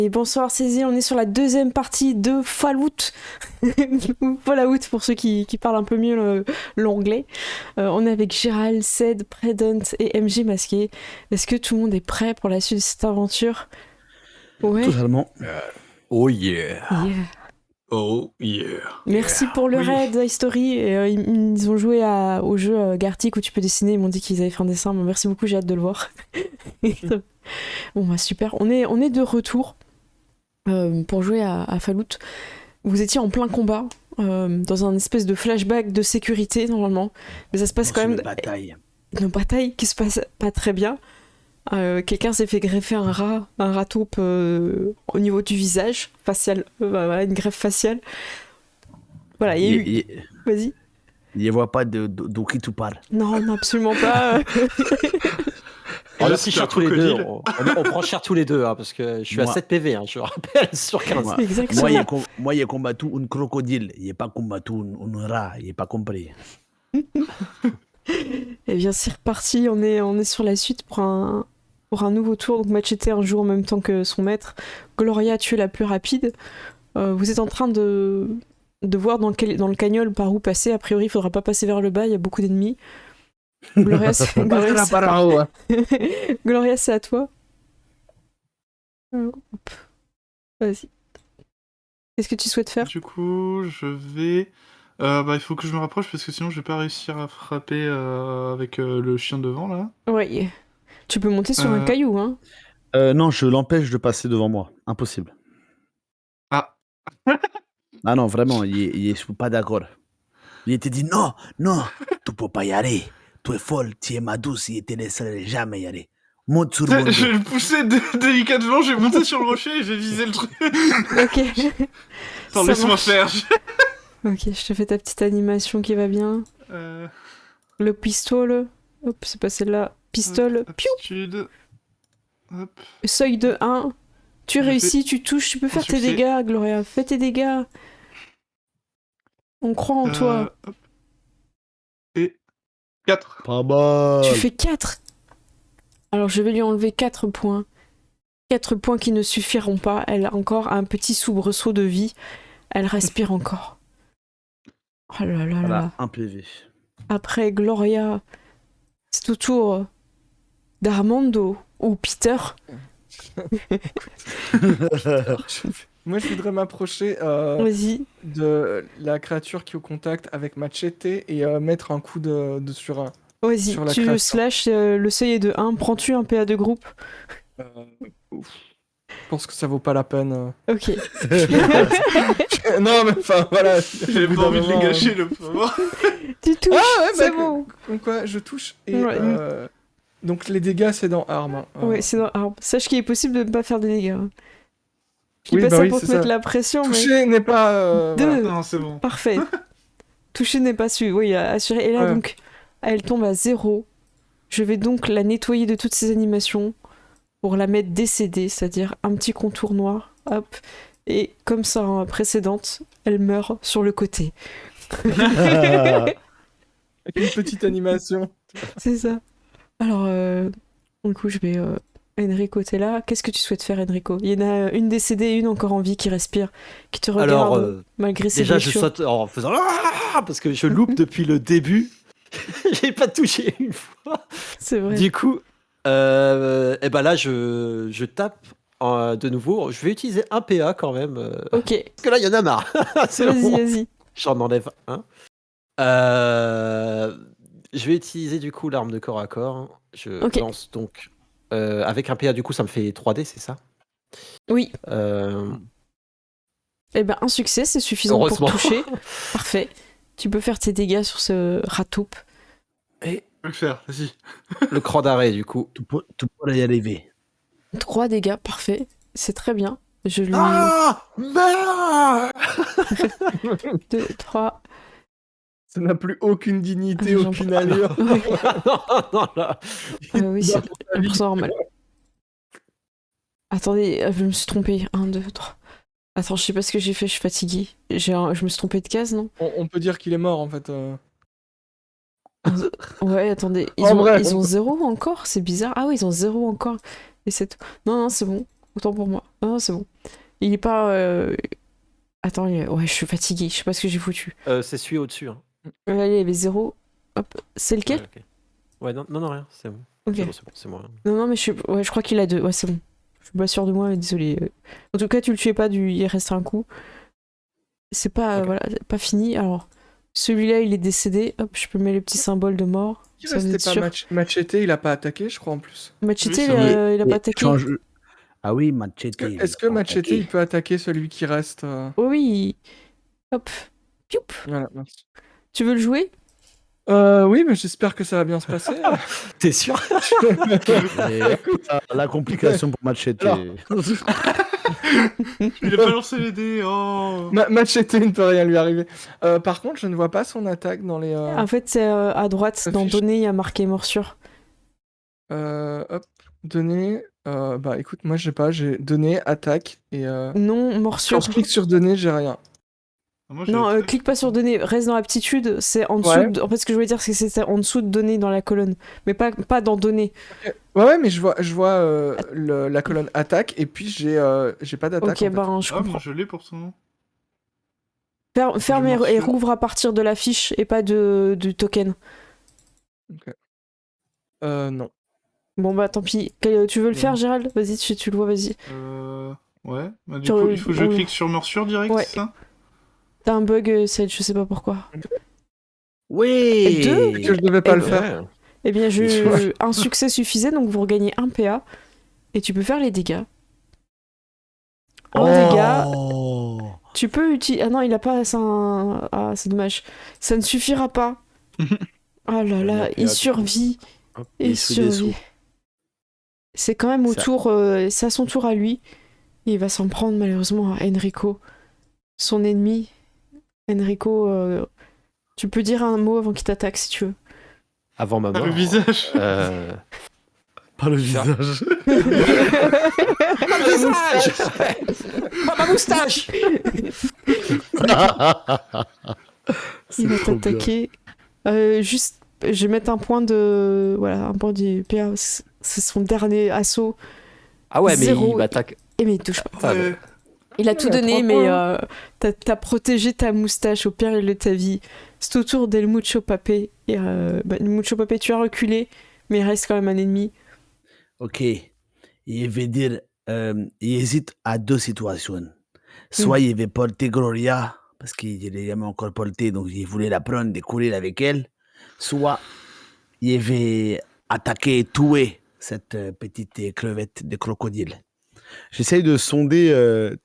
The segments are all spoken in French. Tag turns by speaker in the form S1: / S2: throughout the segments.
S1: Et bonsoir Cézanne, on est sur la deuxième partie de Fallout. Ou Fallout pour ceux qui parlent un peu mieux l'anglais. On est avec Gérald, Ced, Predant et MG masqué. Est-ce que tout le monde est prêt pour la suite de cette aventure? Ouais.
S2: Totalement.
S3: Oh yeah.
S1: Yeah.
S3: Oh yeah.
S1: Merci pour le raid History. Ils ont joué au jeu Gartic où tu peux dessiner. Ils m'ont dit qu'ils avaient fait un dessin. Bon, merci beaucoup, j'ai hâte de le voir. Bon bah super. On est de retour pour jouer à Fallout. Vous étiez en plein combat dans un espèce de flashback de sécurité normalement, mais ça se passe quand même une bataille qui se passe pas très bien. Quelqu'un s'est fait greffer un rat taupe au niveau du visage facial, voilà, une greffe faciale. Voilà, il y a eu. Vas-y.
S2: Il n'y voit pas d'où qui tu parles.
S1: Non, absolument pas.
S3: On a pris cher tous les deux. On prend cher tous les deux, hein, parce que je suis à 7 PV, hein, je rappelle, sur 15.
S1: Exactement.
S2: Moi, j'ai combattu un crocodile. Il n'a pas combattu un rat. Il n'a pas compris.
S1: Eh bien, c'est reparti. On est sur la suite pour un nouveau tour. Donc, Machete un jour en même temps que son maître. Gloria, tu es la plus rapide. Vous êtes en train de voir dans le cagnol par où passer. A priori, il ne faudra pas passer vers le bas. Il y a beaucoup d'ennemis. Gloria, Gloria, c'est à toi. Hop. Vas-y. Qu'est-ce que tu souhaites faire?
S4: Du coup, je vais... il faut que je me rapproche parce que sinon je vais pas réussir à frapper avec le chien devant là.
S1: Ouais. Tu peux monter sur un caillou, hein.
S2: Non, je l'empêche de passer devant moi. Impossible.
S4: Ah.
S2: Ah non, vraiment, il est pas d'accord. Il te dit non, tu peux pas y aller. Tu es folle, tu es ma douce, il te laisserait jamais y aller. Monte sur mon dos.
S4: Je le poussais délicatement, j'ai monté sur le rocher et j'ai visé le truc.
S1: Ok.
S4: Attends, laisse-moi faire.
S1: Ok, je te fais ta petite animation qui va bien. Le pistolet. Hop, c'est pas celle-là. Pistolet.
S4: Aptitude. Hop.
S1: Seuil de 1. Tu réussis, tu touches, tu peux faire tes dégâts, Gloria. Fais tes dégâts. On croit en toi.
S4: Hop. Et 4.
S2: Pas mal.
S1: Tu fais 4. Alors je vais lui enlever 4 points. 4 points qui ne suffiront pas. Elle a encore un petit soubresaut de vie. Elle respire encore. Oh là là là.
S2: Un PV. Après
S1: Gloria, c'est au tour d'Armando ou Peter.
S5: Moi, je voudrais m'approcher de la créature qui est au contact avec Machete et mettre un coup sur la
S1: Vas-y, tu slash, le seuil est de 1. Prends-tu un PA de groupe?
S5: Je pense que ça vaut pas la peine.
S1: Ok.
S5: Non, mais enfin, voilà.
S4: J'ai pas envie de les gâcher, le pauvre.
S1: Tu touches, c'est bon.
S5: Quoi, je touche et... Donc les dégâts, c'est dans arme. Hein.
S1: Oui, c'est dans arme. Sache qu'il est possible de ne pas faire des dégâts. Je dis pas ça pour te mettre la pression,
S5: toucher n'est pas...
S1: Deux.
S4: Non, c'est bon.
S1: Parfait. Toucher n'est pas su. Oui, assuré. Et là, donc, elle tombe à 0. Je vais donc la nettoyer de toutes ses animations pour la mettre décédée, c'est-à-dire un petit contour noir. Hop. Et comme ça, hein, précédente, elle meurt sur le côté.
S5: Avec une petite animation.
S1: C'est ça. Alors, du coup, je vais... Enrico, t'es là. Qu'est-ce que tu souhaites faire, Enrico? Il y en a une décédée et une encore en vie qui respire, qui te regarde malgré ses blessures.
S3: Déjà, je saute en faisant parce que je loupe depuis le début. J'ai pas touché une fois.
S1: C'est vrai.
S3: Du coup, et ben là, je tape de nouveau. Je vais utiliser un PA quand même.
S1: Ok.
S3: Parce que là, il y en a marre.
S1: Vas-y.
S3: J'en enlève un. Je vais utiliser du coup l'arme de corps à corps. Je lance donc avec un PA, du coup ça me fait 3D, c'est ça?
S1: Oui. Eh ben un succès, c'est suffisant pour toucher. Parfait. Tu peux faire tes dégâts sur ce rat taupe.
S3: Et
S4: je vais le faire, vas-y.
S3: Le cran d'arrêt du coup.
S2: Tu pourrais y arriver.
S1: 3 dégâts, parfait. C'est très bien. Je lui...
S3: Ah merde
S1: 2, 3...
S5: Ça n'a plus aucune dignité, aucune allure.
S3: Non, là.
S1: Oui, c'est normal. Attendez, je me suis trompée. 1, 2, 3. Attends, je sais pas ce que j'ai fait, je suis fatiguée. Je me suis trompée de case, non?
S5: On peut dire qu'il est mort, en fait.
S1: Ouais, attendez. Ils ont 0 encore? C'est bizarre. Ah oui, ils ont 0 encore. Et c'est... Non, c'est bon. autant pour moi. Non, c'est bon. Il est pas... Attends, ouais, je suis fatiguée, je sais pas ce que j'ai foutu.
S3: C'est celui au-dessus. Hein.
S1: Là, il y avait 0. Hop, c'est lequel?
S3: Ouais, ok. Ouais, non, rien, c'est bon.
S1: Ok.
S3: C'est bon, c'est moi.
S1: Non, mais je crois qu'il a 2. Ouais, c'est bon. Je suis pas sûre de moi, mais désolé. En tout cas, tu le tuais pas, il reste un coup. C'est pas,
S3: Ok.
S1: voilà, pas fini. Alors, celui-là, il est décédé. Hop, je peux mettre le petit symbole de mort.
S5: Il
S1: Ça, vous
S5: restait
S1: êtes
S5: pas
S1: sûr.
S5: Machete, il a pas attaqué, je crois en plus.
S1: Machete,
S4: Oui, c'est
S1: il a pas attaqué.
S2: Ah oui, Machete.
S5: Est-ce que Machete, il peut attaquer celui qui reste
S1: Oh oui. Hop. Pioup.
S5: Voilà, merci.
S1: Tu veux le jouer?
S5: Oui, mais j'espère que ça va bien se passer.
S3: T'es sûr?
S2: La complication pour Machete.
S5: Alors.
S4: Il a pas lancé les dés. Oh.
S5: Machete, il ne peut rien lui arriver. Par contre, je ne vois pas son attaque dans les...
S1: En fait, c'est à droite, dans
S5: affiche.
S1: données, il y a marqué morsure.
S5: Hop, données. Bah écoute, moi j'ai données, attaque et...
S1: Non, morsure.
S5: Quand je clique sur données, j'ai rien.
S4: Moi, j'ai
S1: Non,
S4: attaque.
S1: clique pas sur données, reste dans aptitude, c'est en dessous.
S5: Ouais.
S1: En fait, ce que je voulais dire, c'est que c'est en dessous de données dans la colonne, mais pas dans données.
S5: Ouais, mais je vois la colonne attaque et puis j'ai pas d'attaque.
S1: Ok,
S5: en fait.
S1: ben je
S4: Ah, moi,
S1: comprends.
S4: je l'ai pourtant.
S1: Ferme et
S4: morsure.
S1: rouvre à partir de la fiche et pas du token.
S5: Non.
S1: Bon bah tant pis. Tu veux le faire, Gérald? Vas-y, tu le vois, vas-y.
S4: Ouais. Bah, du
S1: Sur
S4: coup,
S1: le-
S4: il faut que je
S1: on-
S4: clique sur morsure direct,
S1: Ouais.
S4: c'est ça?
S1: T'as un bug, Sage, je sais pas pourquoi.
S2: Oui.
S1: Deux
S5: Que je devais pas
S1: Eh
S5: le
S1: ben,
S5: faire.
S1: Eh bien, un succès suffisait, donc vous regagnez un PA. Et tu peux faire les dégâts. En dégâts,
S2: Oh.
S1: tu peux utiliser... Ah non, il a pas... Ah, c'est dommage. Ça ne suffira pas. Ah là là, il survit.
S3: Hop,
S1: Il
S2: se fait des
S1: survit.
S2: sous.
S1: C'est quand même au
S2: Ça-
S1: tour... c'est à son tour à lui. Il va s'en prendre malheureusement à Enrico. Son ennemi. Enrico, tu peux dire un mot avant qu'il t'attaque si tu veux.
S3: Avant ma
S4: Ah,
S3: mort.
S4: le visage.
S2: Pas le visage.
S3: Pas ma moustache.
S1: Il va t'attaquer. Juste, je vais mettre un point de... Voilà, un point du PA. C'est son dernier assaut.
S3: Ah ouais, mais
S1: Zéro.
S3: il m'attaque.
S1: Et mais il touche pas.
S3: Ah,
S4: Ouais.
S1: Il a tout
S5: il a
S1: donné,
S5: 3
S1: mais
S5: points.
S1: t'as protégé ta moustache au péril de ta vie. C'est au tour d'El Mucho Papé. Et El Mucho Papé, tu as reculé, mais il reste quand même un ennemi.
S2: Ok. Il veut dire, il hésite à deux situations. Soit il veut porter Gloria, parce qu'il l'a jamais encore porté, donc il voulait la prendre, de courir avec elle. Soit il veut attaquer et tuer cette petite crevette de crocodile. J'essaye de sonder,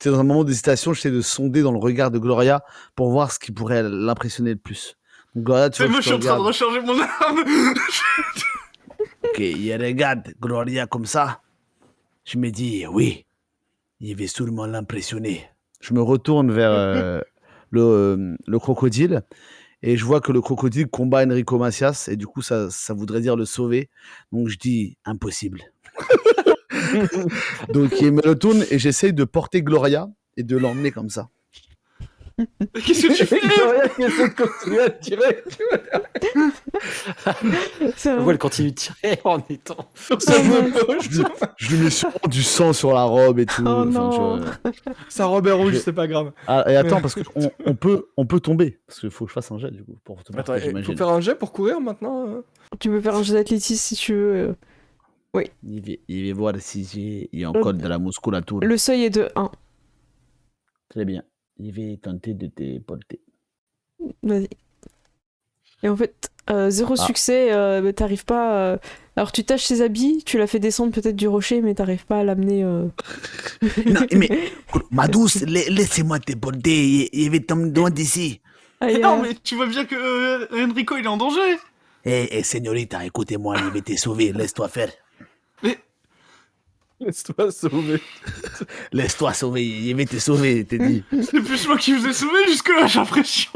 S2: tu sais, dans un moment d'hésitation, j'essaie de sonder dans le regard de Gloria pour voir ce qui pourrait l'impressionner le plus. Donc, Gloria, tu
S4: Et
S2: vois,
S4: moi, je suis en train de
S2: regarde.
S4: recharger mon arme.
S2: Ok, il regarde Gloria comme ça. Je me dis, oui, il va sûrement l'impressionner. Je me retourne vers le crocodile et je vois que le crocodile combat Enrico Macias et du coup, ça voudrait dire le sauver. Donc, je dis, impossible. Donc, il me retourne et j'essaye de porter Gloria et de l'emmener comme ça.
S4: Qu'est-ce que tu fais?
S5: Gloria qui essaie de continuer à tirer.
S1: C'est
S3: Ouais,
S1: vrai.
S3: elle continue de tirer en étant.
S5: Sur sa poche.
S2: Je lui mets sûrement du sang sur la robe et tout.
S1: Oh
S2: Enfin, tu
S1: non.
S2: vois.
S5: Sa robe est rouge,
S2: Je-
S5: c'est pas grave.
S2: Ah, et attends, parce qu'on peut tomber. Parce qu'il faut que je fasse un jet, du coup, pour te
S5: Attends,
S2: porter,
S5: il faut
S2: j'imagine.
S5: faire un jet pour courir maintenant.
S1: Tu peux faire un jeu d'athlétisme si tu veux.
S2: Il va voir si il y a encore de la musculature.
S1: Le seuil est de 1.
S2: Très bien. Il va tenter de te porter.
S1: Vas-y. Et en fait, 0 succès, t'arrives pas... Alors tu tâches ses habits, tu l'as fait descendre peut-être du rocher, mais t'arrives pas à l'amener...
S2: Non, mais ma douce, laissez-moi te porter. Il va t'emmener d'ici.
S1: Aïe,
S4: Non, mais tu vois bien que Enrico, il est en danger.
S2: Eh, señorita, écoutez-moi, il va te sauver. Laisse-toi faire.
S5: Laisse-toi sauver.
S2: Laisse-toi sauver. Il va te sauver, t'es dit.
S4: C'est plus moi qui vous ai sauvé jusque-là, j'ai l'impression.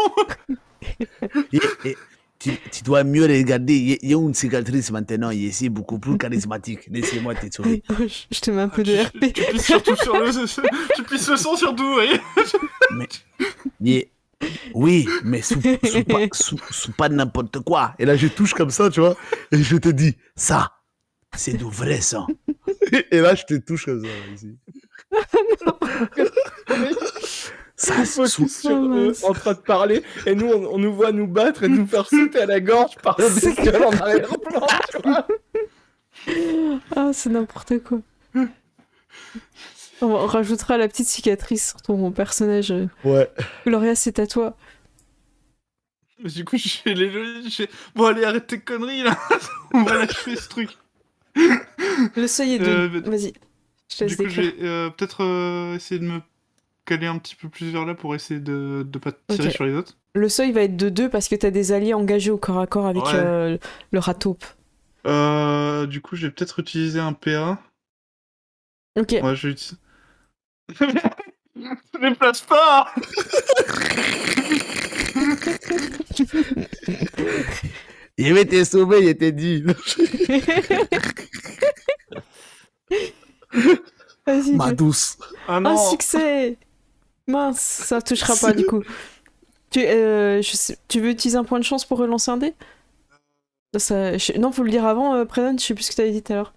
S2: Tu dois mieux regarder. Il y a une cicatrice maintenant. Il est ici beaucoup plus charismatique. Laissez-moi te sauver.
S1: je te mets un peu de RP.
S4: Tu pisses surtout sur le... Tu pisses le sang sur tout, vous voyez.
S2: Mais oui, mais sous pas n'importe quoi. Et là, je touche comme ça, tu vois. Et je te dis, ça, c'est du vrai sang. Et là, je te touche comme ça, ici.
S5: Ça focus sur eux en train de parler, et nous, on nous voit nous battre et nous faire sauter à la gorge par le bestiole en arrière-plan, tu vois.
S1: Ah, c'est n'importe quoi. On rajoutera la petite cicatrice sur ton personnage.
S2: Ouais.
S1: Gloria, c'est à toi.
S4: Du coup, bon, allez, arrête tes conneries, là. On va lâcher ce truc.
S1: Le seuil est de... Vas-y, je te laisse
S4: Du coup, je
S1: décrire.
S4: vais peut-être essayer de me caler un petit peu plus vers là pour essayer de pas tirer sur les autres.
S1: Le seuil va être de 2 parce que t'as des alliés engagés au corps à corps avec le rat taupe.
S4: Du coup, je vais peut-être utiliser un PA.
S1: Ok.
S4: Ouais, je vais utiliser... Je les place pas.
S2: Il avait été sauvé, il était dit.
S1: Vas-y.
S2: Ma douce.
S4: Ah non.
S1: Un succès. Mince, ça touchera pas du coup. Tu veux utiliser un point de chance pour relancer un dé? Non, faut le dire avant, Prenon, je sais plus ce que t'avais dit tout à l'heure.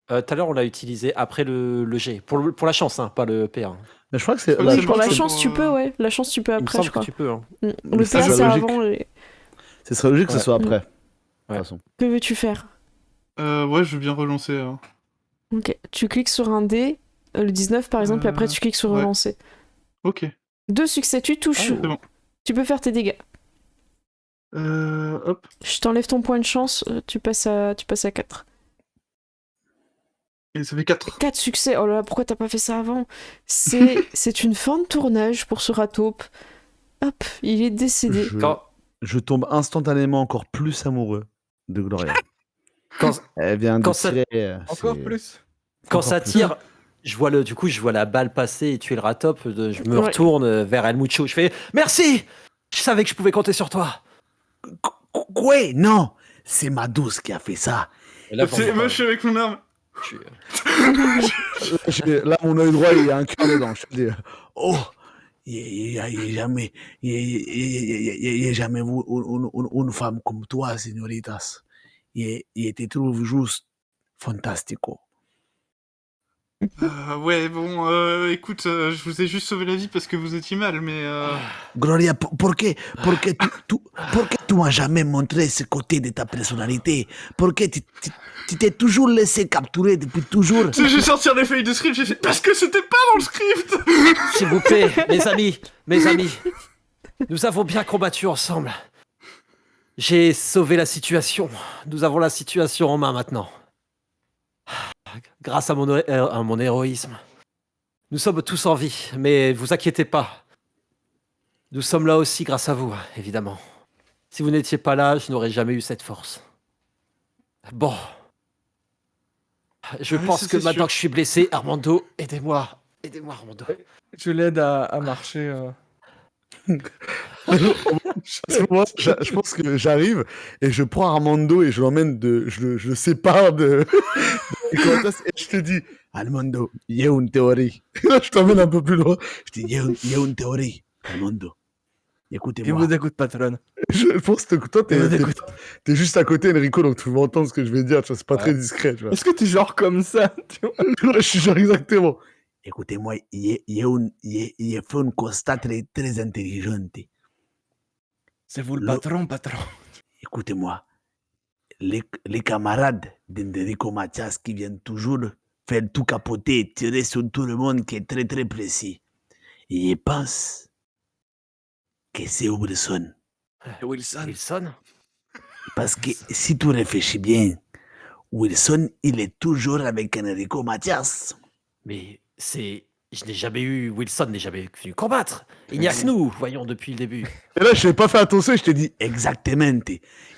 S3: Tout à l'heure, on l'a utilisé après le G. Pour la chance, hein, pas le PA.
S2: Mais je crois que c'est...
S1: Pour la chance, tu peux, ouais. La chance, tu peux après, je crois.
S3: Que tu peux, hein.
S1: Le PA, c'est avant.
S2: Ce serait logique que ce soit après. De toute
S3: Ouais.
S2: façon.
S1: Que veux-tu faire?
S4: Ouais, je veux bien relancer. Hein.
S1: Ok. Tu cliques sur un dé, le 19 par exemple, et après tu cliques sur
S4: ouais.
S1: relancer.
S4: Ok.
S1: 2 succès, tu touches.
S4: C'est bon.
S1: Tu peux faire tes dégâts.
S4: Hop.
S1: Je t'enlève ton point de chance, tu passes à 4.
S4: Et ça fait 4.
S1: 4 succès. Oh là là, pourquoi t'as pas fait ça avant? C'est une fin de tournage pour ce rat taupe. Hop, il est décédé.
S2: Je tombe instantanément encore plus amoureux de Gloria. Elle vient de
S3: quand ça...
S2: tirer...
S5: Encore plus.
S3: Quand ça tire, je vois la balle passer et tuer le rat taupe. Je me retourne vers El Mucho. Je fais merci. Je savais que je pouvais compter sur toi.
S2: Quoi? Non, c'est ma douce qui a fait ça.
S4: Moi, je suis avec mon arme.
S2: Là, mon œil droit, il y a un cœur dedans. Je te dis, oh, il n'y a jamais vu une femme comme toi, señoritas. Il était trop juste fantastico.
S4: Ouais, bon, écoute, je vous ai juste sauvé la vie parce que vous étiez mal, mais...
S2: Gloria, pourquoi tu m'as jamais montré ce côté de ta personnalité? Pourquoi tu t'es toujours laissé capturer depuis toujours?
S4: J'ai sorti les feuilles de script, j'ai fait parce que c'était pas dans le script.
S3: S'il vous plaît, mes amis, nous avons bien combattu ensemble. J'ai sauvé la situation. Nous avons la situation en main maintenant. Grâce à mon héroïsme. Nous sommes tous en vie, mais ne vous inquiétez pas. Nous sommes là aussi grâce à vous, évidemment. Si vous n'étiez pas là, je n'aurais jamais eu cette force. Bon. Je pense que maintenant que je suis blessé, Armando, aidez-moi. Aidez-moi, Armando.
S5: Je l'aide à marcher.
S2: Je pense que j'arrive et je prends Armando et je l'emmène je le sépare de et je te dis, Armando, il y a une théorie. Je t'emmène un peu plus loin. Je te dis, il y a une théorie, Armando. Écoutez-moi.
S5: Il vous écoute, patron.
S2: Je pense que toi, t'es juste à côté, Enrico, donc tu vas entendre ce que je vais dire. Tu vois, c'est pas très discret. Tu vois.
S5: Est-ce que t'es genre comme ça, tu vois?
S2: Je suis genre exactement. Écoutez-moi, il y a fait un constat très, très intelligent.
S5: C'est vous le patron.
S2: Écoutez-moi, les camarades d'Enrico Mathias qui viennent toujours faire tout capoter et tirer sur tout le monde qui est très très précis. Et ils pensent que c'est Wilson.
S3: Wilson?
S2: Parce que si tu réfléchis bien, Wilson, il est toujours avec Enrico Mathias.
S3: Mais Wilson n'est jamais venu combattre. Il n'y a que nous, voyons, depuis le début.
S2: Et là, je n'ai pas fait attention, je t'ai dit exactement.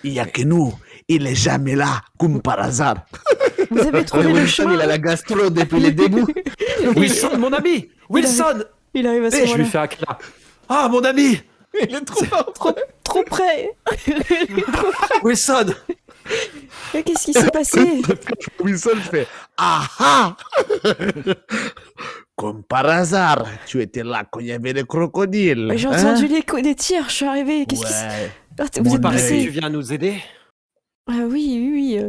S2: Il n'y a que nous. Il n'est jamais là, comme par hasard.
S1: Vous avez trouvé le chemin.
S5: Il a la gastro depuis les débuts.
S3: Wilson, mon ami. Wilson.
S1: Il arrive à ce moment-là.
S3: Je lui fais un clin. Ah, mon ami.
S5: Il est
S1: trop près.
S3: Wilson.
S1: Qu'est-ce qui s'est passé?
S2: Wilson fait ah. Comme par hasard, tu étais là quand il y avait les crocodiles.
S1: J'ai entendu les tirs, je suis arrivé. Qu'est-ce qui se... Vous êtes
S3: Pareil,
S1: blessé?
S3: tu viens nous aider?
S1: Ah oui.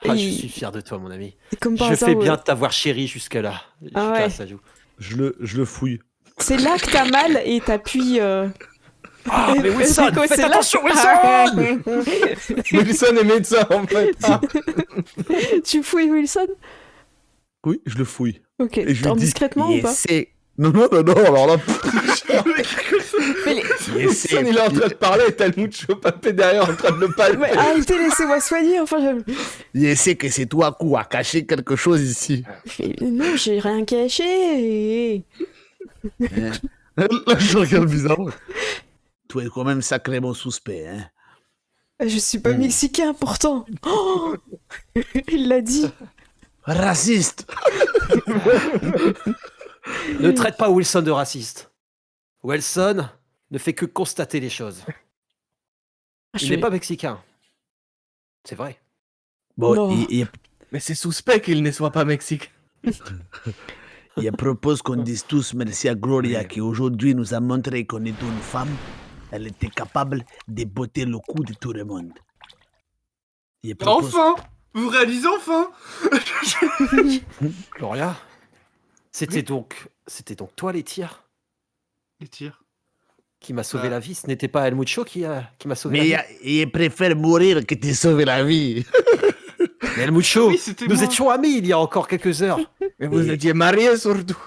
S3: Ah, je
S1: Et-
S3: suis fier de toi, mon ami.
S1: et comme par
S3: Je
S1: hasard,
S3: fais
S1: ouais.
S3: bien de t'avoir chéri jusque-là.
S1: Ah ouais.
S3: Ça joue.
S2: Je le fouille.
S1: C'est là que t'as mal et t'appuies.
S3: Ah, mais Wilson,
S1: C'est quoi,
S3: faites
S1: c'est là
S3: attention,
S1: que-
S3: Wilson
S5: Wilson est médecin en fait. Ah.
S1: Tu fouilles Wilson?
S2: Oui, je le fouille.
S1: Ok.
S2: Et je lui dis,
S1: Discrètement ou pas?
S2: essaie. Non, alors là.
S1: Mais les-
S5: Wilson il est en train de parler et t'as le Mucho Papé derrière en train de le palper.
S1: mais arrêtez, laissez-moi soigner. Enfin,
S2: Essaie que c'est toi qui as caché quelque chose ici.
S1: non, j'ai rien caché.
S2: Là, je regarde bizarre. Toi es quand même sacrément suspect, hein.
S1: Je suis pas mexicain pourtant. Oh, il l'a dit.
S2: Raciste.
S3: Ne traite pas Wilson de raciste. Wilson ne fait que constater les choses. Il n'est pas mexicain. C'est vrai.
S2: Bon,
S1: Non.
S5: Mais c'est suspect qu'il ne soit pas mexicain.
S2: il propose qu'on dise tous merci à Gloria qui aujourd'hui nous a montré qu'on est une femme. Elle était capable de botter le cou de tout le monde. Il propose...
S4: Enfin! Vous réalisez enfin!
S3: Gloria, c'était donc toi, les tirs,
S4: Les tirs.
S3: qui m'a sauvé la vie. Ce n'était pas El Mucho qui m'a sauvé
S2: Mais
S3: la vie.
S2: il préfère mourir que te sauver la vie.
S3: Mais El Mucho,
S4: Oui, c'était
S3: nous
S4: moi.
S3: étions amis il y a encore quelques heures.
S5: Mais vous étiez mariés surtout.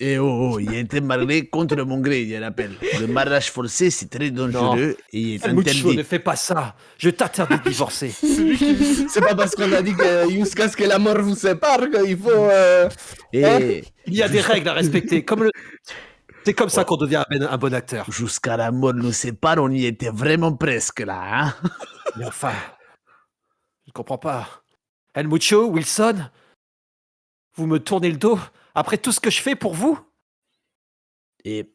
S2: Et il était marié contre mon gré, il rappelle. Le mariage forcé, c'est très dangereux et il est
S3: El Mucho,
S2: interdit.
S3: ne fais pas ça. Je t'interdis de divorcer.
S5: C'est pas parce qu'on a dit que jusqu'à ce que la mort vous sépare qu'il faut.
S2: Et
S3: Il y a des règles à respecter. C'est comme ça qu'on devient un bon acteur.
S2: jusqu'à la mort nous sépare, on y était vraiment presque là, hein.
S3: Mais enfin, je ne comprends pas. El Mucho, Wilson, vous me tournez le dos après tout ce que je fais pour vous?
S2: Et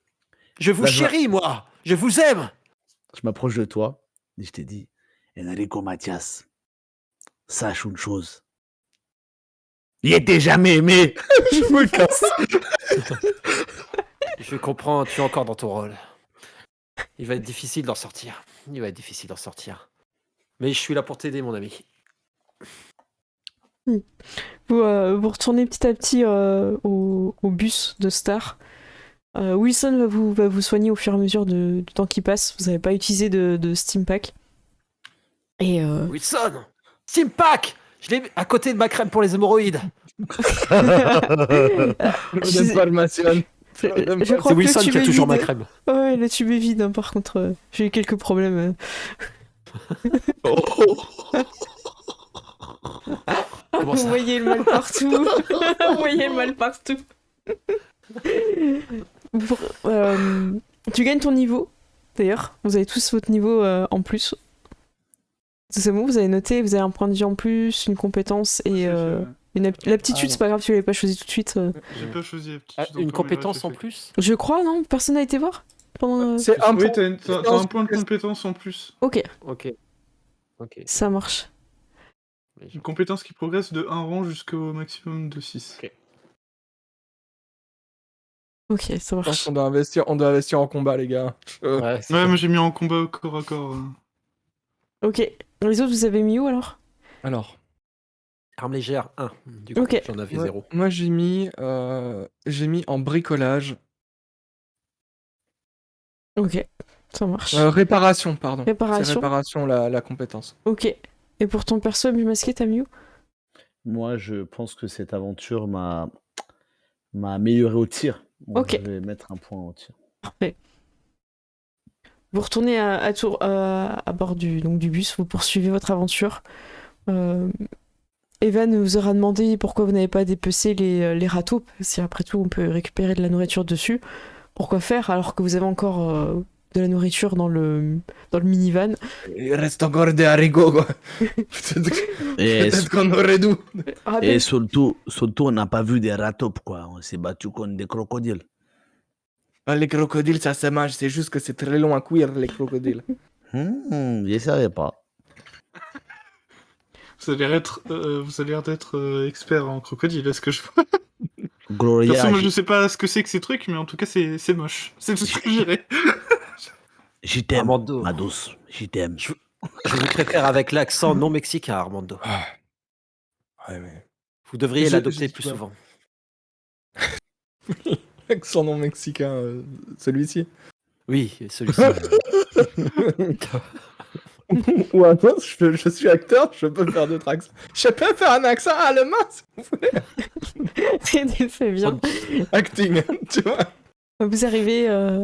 S3: Je vous
S2: Bah,
S3: chéris, moi. Je vous aime.
S2: je m'approche de toi et je te dis, Enrico Mathias, sache une chose. Il était jamais aimé. Je me casse.
S3: Je comprends, tu es encore dans ton rôle. Il va être difficile d'en sortir. Mais je suis là pour t'aider, mon ami.
S1: Vous retournez petit à petit au bus de Star. Wilson va vous soigner au fur et à mesure du temps qui passe. Vous n'avez pas utilisé de Steam Pack. Et
S3: Wilson, Stimpack, je l'ai à côté de ma crème pour les hémorroïdes.
S5: D'information.
S1: je crois
S3: C'est
S1: que
S3: Wilson
S1: le tube
S3: qui a
S1: est
S3: toujours ma
S1: vide.
S3: crème.
S1: Ouais, le tube est vide, hein, par contre. J'ai eu quelques problèmes.
S3: Comment
S1: Vous
S3: ça?
S1: voyez le mal partout. Vous voyez le mal partout. Tu gagnes ton niveau, d'ailleurs. Vous avez tous votre niveau en plus. C'est bon, vous avez noté, vous avez un point de vie en plus, une compétence et l'aptitude,
S3: Ah,
S1: c'est pas grave, tu l'avais pas choisi tout de suite.
S4: J'ai pas choisi l'aptitude
S3: Ah, une
S4: encore, mais
S3: compétence
S4: ouais,
S3: en
S4: je l'ai fait.
S3: plus?
S1: Je crois, non? Personne n'a été voir pendant...
S5: C'est un
S4: Oui,
S5: point.
S4: t'as un point de compétence en plus.
S1: Ok,
S3: Ok.
S1: ça marche.
S4: Une compétence qui progresse de 1 rang jusqu'au maximum de 6.
S1: Ok, ça
S5: Je pense
S1: marche.
S5: qu'on doit investir en combat, les gars.
S3: Ouais, c'est
S4: Ouais,
S3: ça.
S4: moi j'ai mis en combat corps à corps.
S1: Ok. Les autres, vous avez mis où alors?
S5: Alors,
S3: Arme légère 1. Du coup,
S1: Ok.
S3: j'en avais
S5: moi,
S3: 0.
S5: moi, j'ai mis en bricolage.
S1: Ok, ça marche.
S5: Réparation, pardon.
S1: Réparation.
S5: C'est réparation la compétence.
S1: Ok. Et pour ton perso masqué, t'as mis où?
S2: Moi, je pense que cette aventure m'a amélioré au tir. Donc,
S1: Ok.
S2: je vais mettre un point au tir.
S1: Parfait. Vous retournez à bord du bus, vous poursuivez votre aventure. Evan vous aura demandé pourquoi vous n'avez pas dépecé les râteaux, si après tout on peut récupérer de la nourriture dessus. Pourquoi faire alors que vous avez encore de la nourriture dans le minivan?
S5: Il reste encore des haricots, quoi.
S2: Et,
S5: Peut-être qu'on aurait dû.
S1: Rappelle-
S2: et surtout, on n'a pas vu des ratopes, quoi. On s'est battu contre des crocodiles.
S5: Ah, les crocodiles, ça se mange. C'est juste que c'est très long à cuire, les crocodiles.
S2: Je savais pas.
S4: Vous avez l'air d'être expert en crocodile, est-ce que je vois?
S2: Gloria,
S4: Perso, moi je sais pas ce que c'est que ces trucs, mais en tout cas c'est moche. C'est tout ce que je dirais.
S2: je t'aime,
S3: Armando.
S2: ma douce. Je t'aime.
S3: Je vous préfère avec l'accent non mexicain, Armando.
S5: Ouais, mais...
S3: Vous devriez
S5: Je-
S3: l'adopter
S5: je-
S3: plus
S5: ouais.
S3: souvent.
S5: Avec son nom mexicain, celui-ci.
S3: Oui, celui-ci.
S5: Ou un autre, je suis acteur, je peux faire d'autres accents. Je peux faire un accent allemand, si vous voulez.
S1: C'est bien.
S5: Acting, tu vois.
S1: Vous arrivez à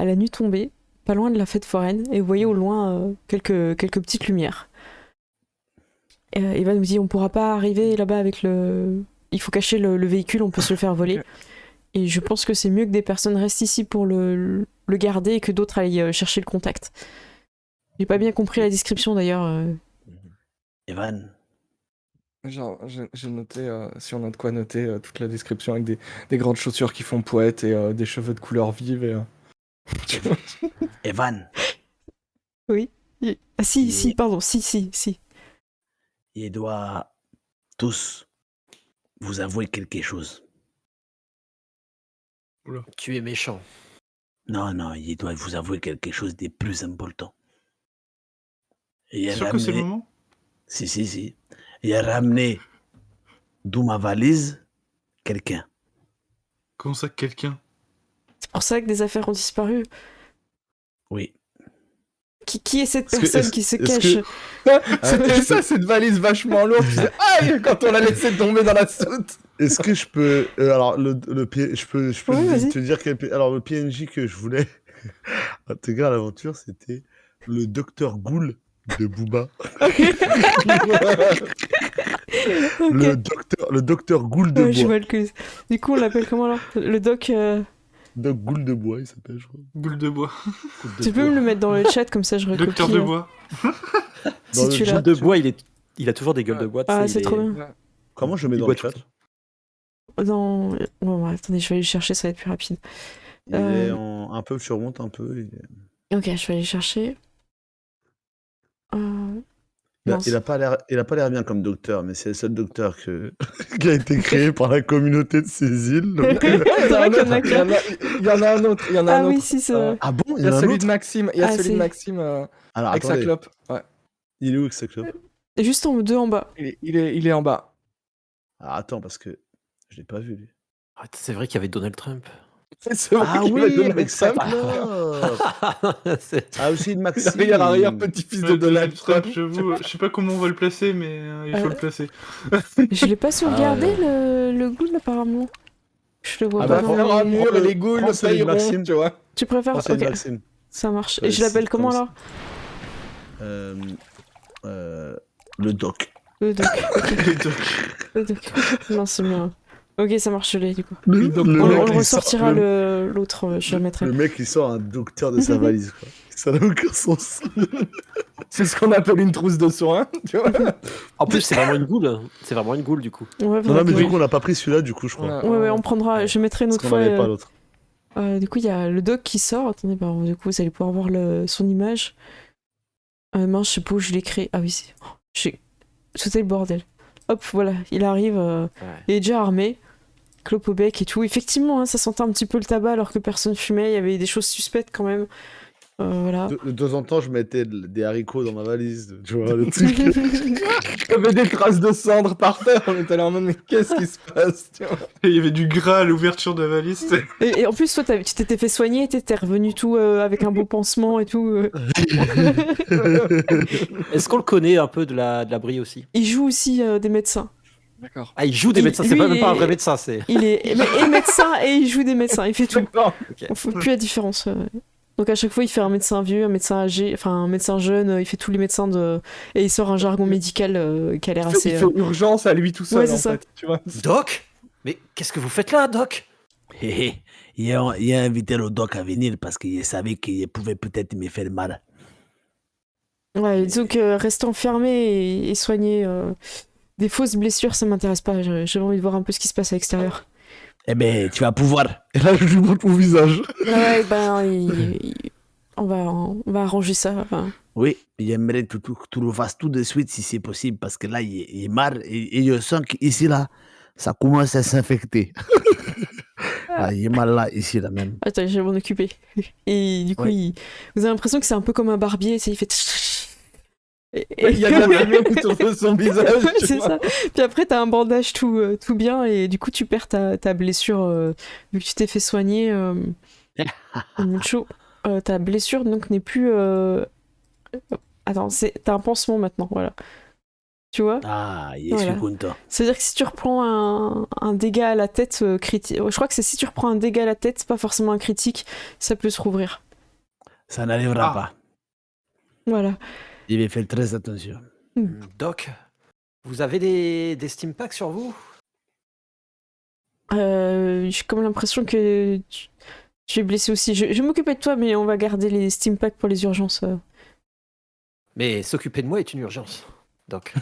S1: la nuit tombée, pas loin de la fête foraine, et vous voyez au loin quelques petites lumières. Evan vous dit on pourra pas arriver là-bas avec le... Il faut cacher le véhicule, on peut se le faire voler. Et je pense que c'est mieux que des personnes restent ici pour le garder et que d'autres aillent chercher le contact. J'ai pas bien compris la description d'ailleurs.
S2: Evan,
S5: Genre, j'ai noté, si on a de quoi noter, toute la description avec des grandes chaussures qui font poète et des cheveux de couleur vive. Tu vois.
S2: Evan,
S1: Oui. Ah si,
S2: Et-
S1: si, pardon, si.
S2: il doit tous vous avouer quelque chose.
S3: Tu es méchant.
S2: Non, il doit vous avouer quelque chose de plus important. Il a
S4: Sûr que c'est le moment?
S2: Si. Il a ramené d'où ma valise quelqu'un.
S4: Comment ça, quelqu'un?
S1: C'est pour ça que des affaires ont disparu.
S2: Oui.
S1: Qui est cette
S6: Est-ce que-
S1: personne qui se
S6: est-ce
S1: cache
S6: que-
S5: C'était ça, cette valise vachement lourde. Tu sais, aïe, quand on l'a laissé tomber dans la soute.
S6: Est-ce que je peux. Alors, je peux
S1: Ouais, vas-y.
S6: te dire alors, le PNJ que je voulais intégrer à l'aventure, c'était le docteur Ghoul de Booba.
S1: Ok.
S6: Le docteur Ghoul de
S1: Ouais, je
S6: Bois.
S1: vois le que... Du coup, on l'appelle comment alors? Le doc.
S6: Doc Ghoul de Bois, il s'appelle, je crois.
S4: Boule de bois.
S1: Tu peux me le mettre dans le chat comme ça je recopie.
S4: Docteur de bois.
S1: Si
S6: Dans
S1: tu
S6: le
S1: l'as.
S3: Gueule de bois, il a toujours des gueules de bois. tu
S1: Ah,
S3: sais,
S1: c'est
S3: il
S1: trop
S3: est-
S1: bien.
S6: Comment je le mets
S3: Il
S6: dans
S3: boit
S6: le
S3: tout
S6: chat
S3: le temps.
S1: Dans... Bon, attendez, je vais aller le chercher, ça va être plus rapide.
S6: Il est un peu, tu remontes un peu.
S1: Ok, je vais aller chercher. Mince.
S6: Il a pas l'air bien comme docteur, mais c'est le seul docteur qui a été créé par la communauté de ces îles. donc-
S1: C'est vrai qu'il y en a qu'un.
S5: Il y en a un autre. Il y en a
S1: Ah
S5: un
S1: oui,
S5: autre.
S1: si, c'est vrai.
S6: Ah bon,
S5: Il y a
S6: un
S5: celui
S6: autre
S5: de Maxime. Il y a
S1: Ah,
S5: celui de
S1: c'est-
S5: Maxime
S6: Alors,
S5: avec sa
S6: attendez,
S5: clope. Ouais.
S6: il est où avec sa clope
S1: Juste en deux en bas.
S5: Il est en bas.
S6: Ah, attends, parce que je l'ai pas vu, lui.
S3: Ah, c'est vrai qu'il y avait Donald Trump.
S5: C'est vrai
S6: Ah
S5: qu'il va
S6: oui,
S5: donner
S6: avec sa
S5: Trump.
S6: clope
S3: C'est-
S6: Ah, aussi, de Maxime
S5: Il y a l'arrière-petit-fils de Donald Trump.
S4: Je sais pas comment on va le placer, mais il faut le placer.
S1: Je l'ai pas sauvegardé le goût apparemment. Je le vois
S6: Ah
S1: pas
S6: bah,
S1: dans
S5: Faire un
S1: les-
S5: mur et les ghouls
S6: prends
S5: le
S6: celui de
S5: pailleront,
S6: Maxime.
S5: tu vois.
S1: Tu préfères?
S6: Oh, c'est
S1: Ok,
S6: Maxime.
S1: ça marche.
S6: Ouais,
S1: Et je l'appelle
S6: c'est
S1: comment
S6: comme
S1: alors?
S6: Le doc.
S1: Le doc. Ok,
S4: Les docs.
S1: le doc. Non, c'est bien. Ok, ça marche, je l'ai du coup.
S6: Le,
S5: Donc,
S6: le
S1: On
S6: mec,
S1: le
S6: il sort-
S1: ressortira
S6: le-
S1: l'autre, je le mettrai.
S6: Le mec, il sort un docteur de sa valise, quoi. Ça n'a aucun sens.
S5: C'est ce qu'on appelle une trousse de soins, tu vois.
S3: En plus, c'est vraiment une goule. C'est vraiment une goule, du coup.
S1: Ouais,
S6: Non, non,
S1: faudrait
S6: mais
S1: que-
S6: du coup, on n'a pas pris celui-là, du coup, je crois.
S1: Ouais, on prendra. Je mettrai une
S6: Parce
S1: autre
S6: qu'on
S1: fois.
S6: n'avait pas l'autre.
S1: Du coup, il y a le doc qui sort. Attendez, bah, du coup, vous allez pouvoir voir son image. Mince, je sais pas où je l'ai créé. Ah oui, c'est. J'ai. C'était le bordel. Hop, voilà, il arrive. Il est déjà armé. Clope au bec et tout. Effectivement, hein, ça sentait un petit peu le tabac alors que personne fumait. Il y avait des choses suspectes quand même. Voilà.
S6: De temps en temps, je mettais des haricots dans ma valise, tu vois, le truc.
S5: Il y avait des traces de cendres par terre. On était là en mode, mais qu'est-ce qui se passe, tu vois.
S4: Et il y avait du gras à l'ouverture de la valise.
S1: Et en plus, toi, tu t'étais fait soigner, t'étais revenu tout avec un beau pansement et tout.
S3: Est-ce qu'on le connaît un peu de la brie aussi?
S1: Il joue aussi des médecins.
S5: D'accord.
S3: Ah, il joue des
S1: Il-
S3: médecins, c'est
S1: lui,
S3: pas même pas un
S1: il-
S3: vrai médecin, c'est.
S1: Il est et médecin et il joue des médecins. Il fait tout.
S5: D'accord.
S1: On fait plus la différence. Donc à chaque fois, il fait un médecin vieux, un médecin âgé, enfin un médecin jeune. Il fait tous les médecins et il sort un jargon médical qui a l'air
S5: Il
S1: assez.
S5: fait urgence à lui tout seul,
S1: Ouais, c'est
S5: en
S1: ça.
S5: fait, tu vois.
S3: Doc? Mais qu'est-ce que vous faites là, Doc?
S2: Hé, hé. Il a invité le doc à venir parce qu'il savait qu'il pouvait peut-être me faire mal.
S1: Ouais, disons que rester enfermé et soigner des fausses blessures, ça m'intéresse pas. J'avais envie de voir un peu ce qui se passe à l'extérieur.
S2: Eh ben, tu vas pouvoir.
S6: Et là, je lui montre mon visage.
S1: Ouais, ben, on va arranger ça. Enfin.
S2: Oui, j'aimerais que tu le fasses tout de suite si c'est possible parce que là, il est marre et je sens qu'ici, là, ça commence à s'infecter. Ah, il est mal là, ici, là même.
S1: Attends, je vais m'en occuper. Et du coup,
S2: Ouais.
S1: vous avez l'impression que c'est un peu comme un barbier, il fait
S5: Il y a de la fumée autour de son visage. tu
S1: C'est
S5: vois.
S1: ça. Puis après, t'as un bandage tout bien et du coup, tu perds ta blessure. Vu que tu t'es fait soigner, Mucho, ta blessure donc n'est plus. Attends, t'as un pansement maintenant, voilà. Tu vois?
S2: Ah, je
S1: Voilà.
S2: suis content.
S1: C'est-à-dire que si tu reprends un dégât à la tête critique. Je crois que c'est si tu reprends un dégât à la tête, c'est pas forcément un critique, ça peut se rouvrir.
S2: Ça n'arrivera
S4: Ah.
S2: pas.
S1: Voilà.
S2: Il va faire très attention.
S3: Doc, vous avez des Steam Packs sur vous?
S1: J'ai comme l'impression que tu es blessé aussi. Je vais m'occuper de toi, mais on va garder les Steam Packs pour les urgences.
S3: Mais s'occuper de moi est une urgence, Doc.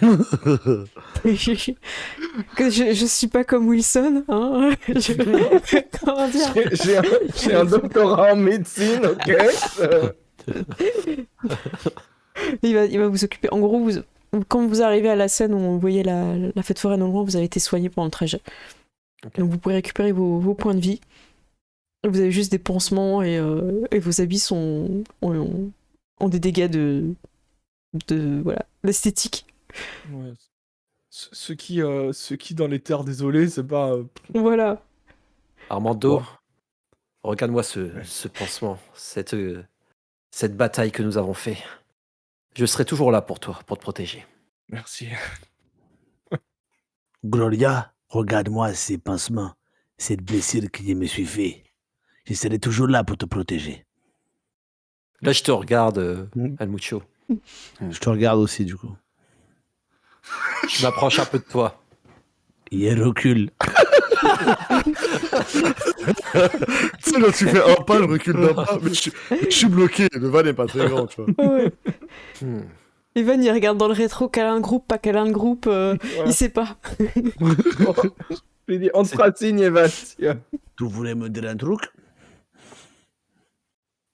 S1: Que je suis pas comme Wilson, hein. Comment dire?
S5: J'ai un doctorat en médecine, ok.
S1: Il va vous occuper. En gros, quand vous arrivez à la scène où on voyait la fête foraine au loin, vous avez été soigné pendant le trajet.
S3: Ok.
S1: Donc vous pourrez récupérer vos points de vie. Vous avez juste des pansements et vos habits ont des dégâts de voilà, d'esthétique.
S5: Ouais. Ceux qui dans les terres désolées, c'est pas.
S1: Voilà.
S3: Armando, regarde-moi ce pansement, cette bataille que nous avons fait. Je serai toujours là pour toi, pour te protéger.
S5: Merci.
S2: Gloria, regarde-moi ces pansements, cette blessure que je me suis fait. Je serai toujours là pour te protéger.
S3: Là, je te regarde,
S2: Mm.
S3: Almucho.
S2: Je te regarde aussi, du coup.
S3: Je m'approche un peu de toi.
S2: Il recule.
S6: Tu sais, quand tu fais un pas, je recule d'un pas, mais je suis bloqué. Le van n'est pas très grand, tu vois.
S1: Ouais.
S3: Hmm.
S1: Evan, il regarde dans le rétro, câlin de groupe, pas câlin de groupe, il sait pas.
S5: Je lui dis anthracine et Bastien.
S2: Tu voulais me dire un truc?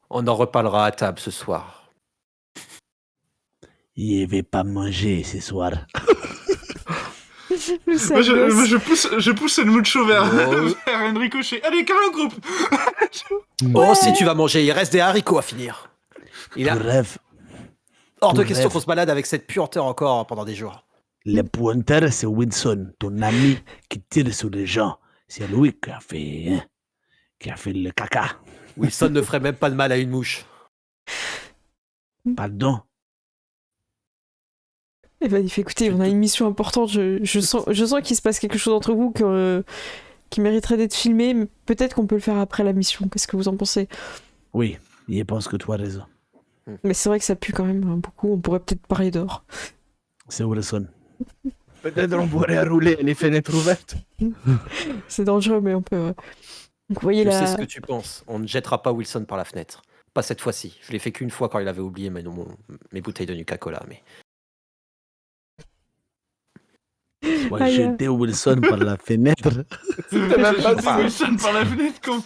S3: On en reparlera à table ce soir.
S2: Je vais pas manger ce soir.
S1: Le sale
S4: Moi,
S1: gosse.
S4: je pousse le Mucho vers,
S3: Oh.
S4: vers Enrico chez. Allez, câlin au groupe.
S3: Oh, si tu vas manger, il reste des haricots à finir. Il a
S2: Tu rêves.
S3: hors de
S2: ton
S3: question
S2: rêve.
S3: qu'on se balade avec cette puanteur encore pendant des jours.
S2: Le pointeur, c'est Wilson, ton ami qui tire sur les gens. C'est lui qui a fait le caca.
S3: Wilson ne ferait même pas de mal à une mouche.
S2: Pardon.
S1: Evan, il fait écoutez, on a une mission importante, je sens qu'il se passe quelque chose entre vous qui mériterait d'être filmé, mais peut-être qu'on peut le faire après la mission. Qu'est-ce que vous en pensez?
S2: Oui, je pense que tu as raison.
S1: Mais c'est vrai que ça pue quand même beaucoup, on pourrait peut-être parler dehors.
S2: C'est Wilson.
S5: Peut-être on pourrait rouler les fenêtres ouvertes.
S1: C'est dangereux, mais on peut. Donc vous voyez
S3: Je
S1: la.
S3: sais ce que tu penses. On ne jettera pas Wilson par la fenêtre. Pas cette fois-ci. Je l'ai fait qu'une fois quand il avait oublié mes bouteilles de Nuka-Cola. Mais
S2: Ouais,
S1: Aïe.
S2: jeter Wilson par la fenêtre.
S5: C'était même pas
S3: Enfin,
S4: Wilson par la fenêtre, con.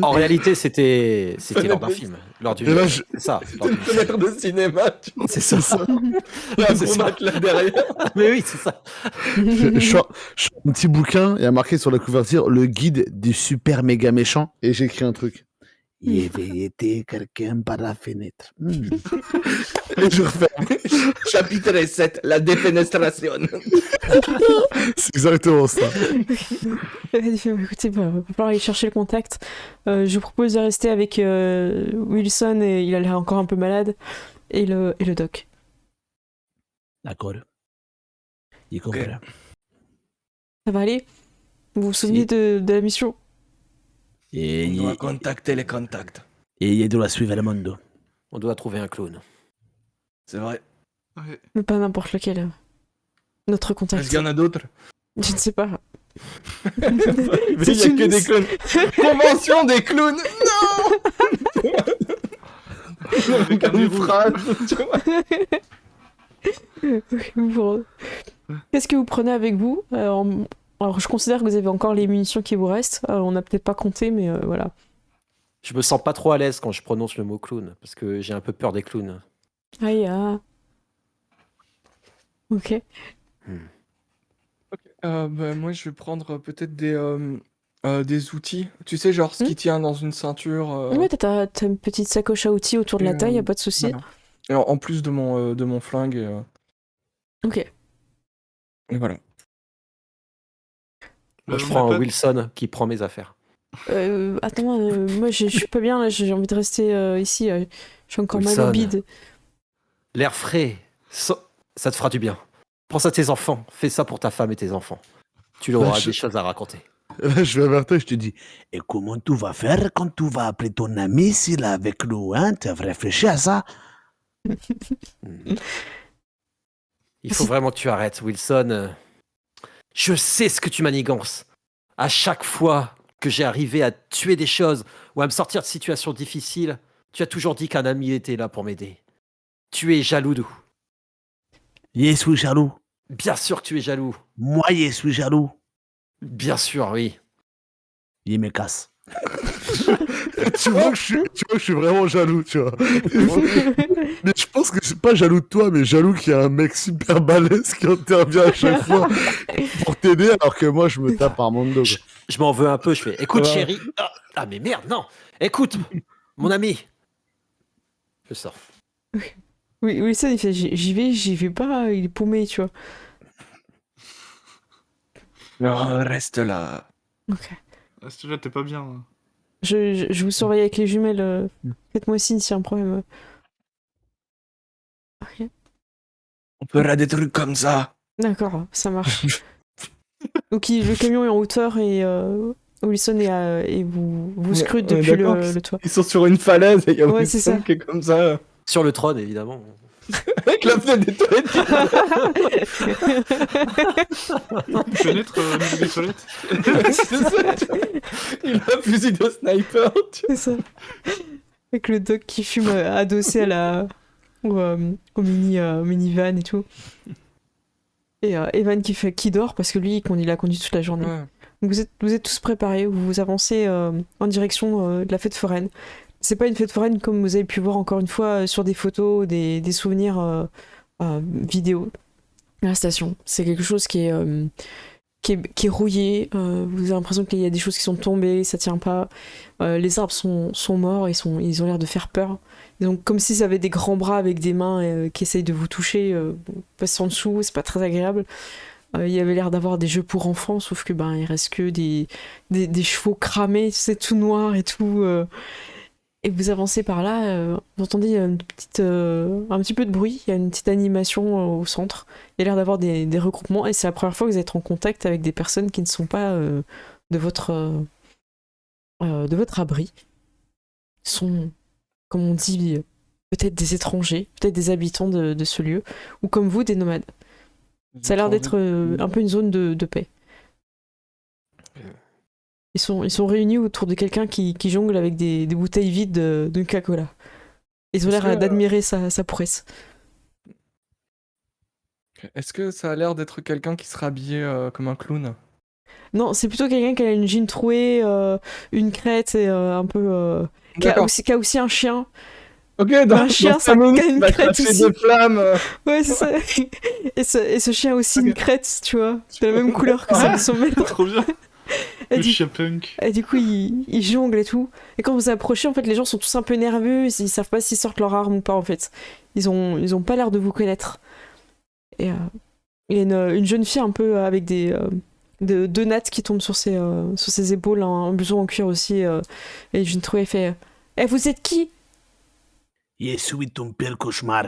S3: en réalité, c'était lors d'un
S5: Fenêtre.
S3: film. Lors d'une.
S6: Et là, je-
S3: C'est ça. lors
S5: une
S3: d'une-
S5: fenêtre de cinéma. Tu vois,
S3: C'est ça.
S5: un
S3: C'est
S5: gros
S3: ça.
S5: matelas derrière.
S3: Mais oui, c'est ça.
S6: je sors un petit bouquin, il y a marqué sur la couverture le guide du super méga méchant, et j'ai écrit un truc.
S2: Je vais jeter quelqu'un par la fenêtre.
S6: Et je referme.
S5: Chapitre 7, la défenestration.
S6: C'est exactement ça.
S1: Il fait, écoutez, il va falloir aller chercher le contact. Je vous propose de rester avec Wilson, et il a l'air encore un peu malade, et le doc.
S2: D'accord. Je comprends.
S1: Ça va aller? Vous vous souvenez
S2: Si.
S1: de la mission?
S2: Et
S5: On doit
S2: je
S5: contacter les contacts.
S2: dois suivre le monde.
S3: On doit trouver un clown.
S5: C'est vrai.
S4: Ouais.
S1: Mais pas n'importe lequel. Notre contact.
S5: Est-ce qu'il y en a d'autres?
S1: Je ne sais pas.
S5: Mais il y a
S1: une
S5: que des
S1: liste.
S5: clowns. Convention des clowns. Non. Avec une phrase. Tu vois.
S1: Qu'est-ce que vous prenez avec vous? Alors, je considère que vous avez encore les munitions qui vous restent. On n'a peut-être pas compté, mais voilà.
S3: Je me sens pas trop à l'aise quand je prononce le mot clown. Parce que j'ai un peu peur des clowns.
S1: Aïe, ah. Ok.
S5: Moi, je vais prendre peut-être des outils. Tu sais, genre ce qui tient dans une ceinture.
S1: Ouais, t'as une petite sacoche à outils autour de la
S5: et,
S1: taille, y a pas de souci.
S5: voilà. Alors, en plus de mon flingue,
S1: Ok.
S5: et voilà.
S3: Moi, je
S4: on
S3: prends
S4: n'a pas-
S3: Wilson qui prend mes affaires.
S1: Attends, moi je suis pas bien là, j'ai envie de rester ici. Je suis encore mal au
S3: Wilson.
S1: bide.
S3: L'air frais, ça te fera du bien. Prends ça à tes enfants. Fais ça pour ta femme et tes enfants. Tu leur auras
S6: je-
S3: des choses à raconter.
S6: Là, je viens vers toi et je te dis,
S2: Et comment tu vas faire quand tu vas appeler ton ami s'il est avec nous, hein? Tu as réfléchi à ça?
S3: Il faut vraiment que tu arrêtes, Wilson. Je sais ce que tu manigances. À chaque fois que j'ai arrivé à tuer des choses ou à me sortir de situations difficiles, tu as toujours dit qu'un ami était là pour m'aider. Tu es jaloux, Dou.
S2: Je suis jaloux.
S3: Bien sûr que tu es jaloux.
S2: Moi, je suis jaloux.
S3: Bien sûr, oui.
S2: Je me casse.
S6: tu vois que je suis vraiment jaloux, tu vois. Mais je pense que je suis pas jaloux de toi, mais jaloux qu'il y a un mec super balèze qui intervient à chaque fois pour t'aider, alors que moi, je me tape Armando. quoi.
S3: Je m'en veux un peu, je fais écoute
S6: Ouais.
S3: chérie. Ah mais merde, non. Écoute, mon ami. Je sors.
S1: Oui, ça, il fait j'y vais pas, il est paumé, tu vois.
S5: Alors, reste là.
S1: Ok.
S4: À ce là t'es pas bien. Hein.
S1: Je vous surveille avec les jumelles. Faites-moi signe s'il y a un problème. Ok.
S5: On fera des trucs comme ça.
S1: D'accord, ça marche. Donc le camion est en hauteur et Wilson et vous scrute
S5: on est
S1: depuis
S5: d'accord
S1: le toit.
S5: Ils sont sur une falaise et il y a
S1: Ouais, c'est
S5: Wilson
S1: ça.
S5: qui est comme ça,
S3: Sur le trône, évidemment.
S5: avec la fenêtre des toilettes.
S4: Fenêtre au niveau des toilettes.
S5: C'est ça, tu vois. Il a un fusil de sniper.
S1: C'est ça. Avec le doc qui fume adossé au minivan et tout. Et Evan qui dort parce que lui, il a conduit toute la journée.
S5: Ouais.
S1: Donc vous êtes tous préparés, vous avancez en direction de la fête foraine. C'est pas une fête foraine comme vous avez pu voir encore une fois sur des photos, des souvenirs vidéo à la station. C'est quelque chose qui est rouillé. Vous avez l'impression qu'il y a des choses qui sont tombées, ça tient pas. Les arbres sont morts, ils ont l'air de faire peur. Ils ont comme s'ils avaient des grands bras avec des mains qui essayent de vous toucher. Vous passez en dessous, c'est pas très agréable. Il y avait l'air d'avoir des jeux pour enfants, sauf que il reste que des chevaux cramés, c'est tout noir et tout. Et vous avancez par là, vous entendez un petit peu de bruit, il y a une petite animation au centre. Il y a l'air d'avoir des regroupements et c'est la première fois que vous êtes en contact avec des personnes qui ne sont pas de votre abri. Ils sont, comme on dit, peut-être des étrangers, peut-être des habitants de ce lieu, ou comme vous, des nomades. Ça a l'air d'être un peu une zone de paix. Ils sont réunis autour de quelqu'un qui jongle avec des bouteilles vides de Coca-Cola. Ils ont
S5: Est-ce
S1: l'air
S5: que,
S1: d'admirer sa prouesse.
S5: Est-ce que ça a l'air d'être quelqu'un qui sera habillé comme un clown?
S1: Non, c'est plutôt quelqu'un qui a une jean trouée, une crête et un peu... qui a aussi un chien.
S5: Ok,
S1: Un chien, ça a une crête
S5: cracher
S1: aussi.
S5: des flammes.
S1: Ouais, c'est ça. Et ce chien a aussi une crête, tu vois. C'est la même couleur que celle de son maître.
S4: Trop bien.
S1: Et
S4: Le
S1: du,
S4: chien punk.
S1: et du coup, il jongle et tout. Et quand vous approchez, en fait, les gens sont tous un peu nerveux. Ils savent pas s'ils sortent leur arme ou pas, en fait. Ils ont pas l'air de vous connaître. Et il y a une jeune fille un peu avec deux nattes qui tombent sur ses épaules, un blouson en cuir aussi. Et je ne trouvais fait vous êtes qui?
S2: Je suis ton pire cauchemar.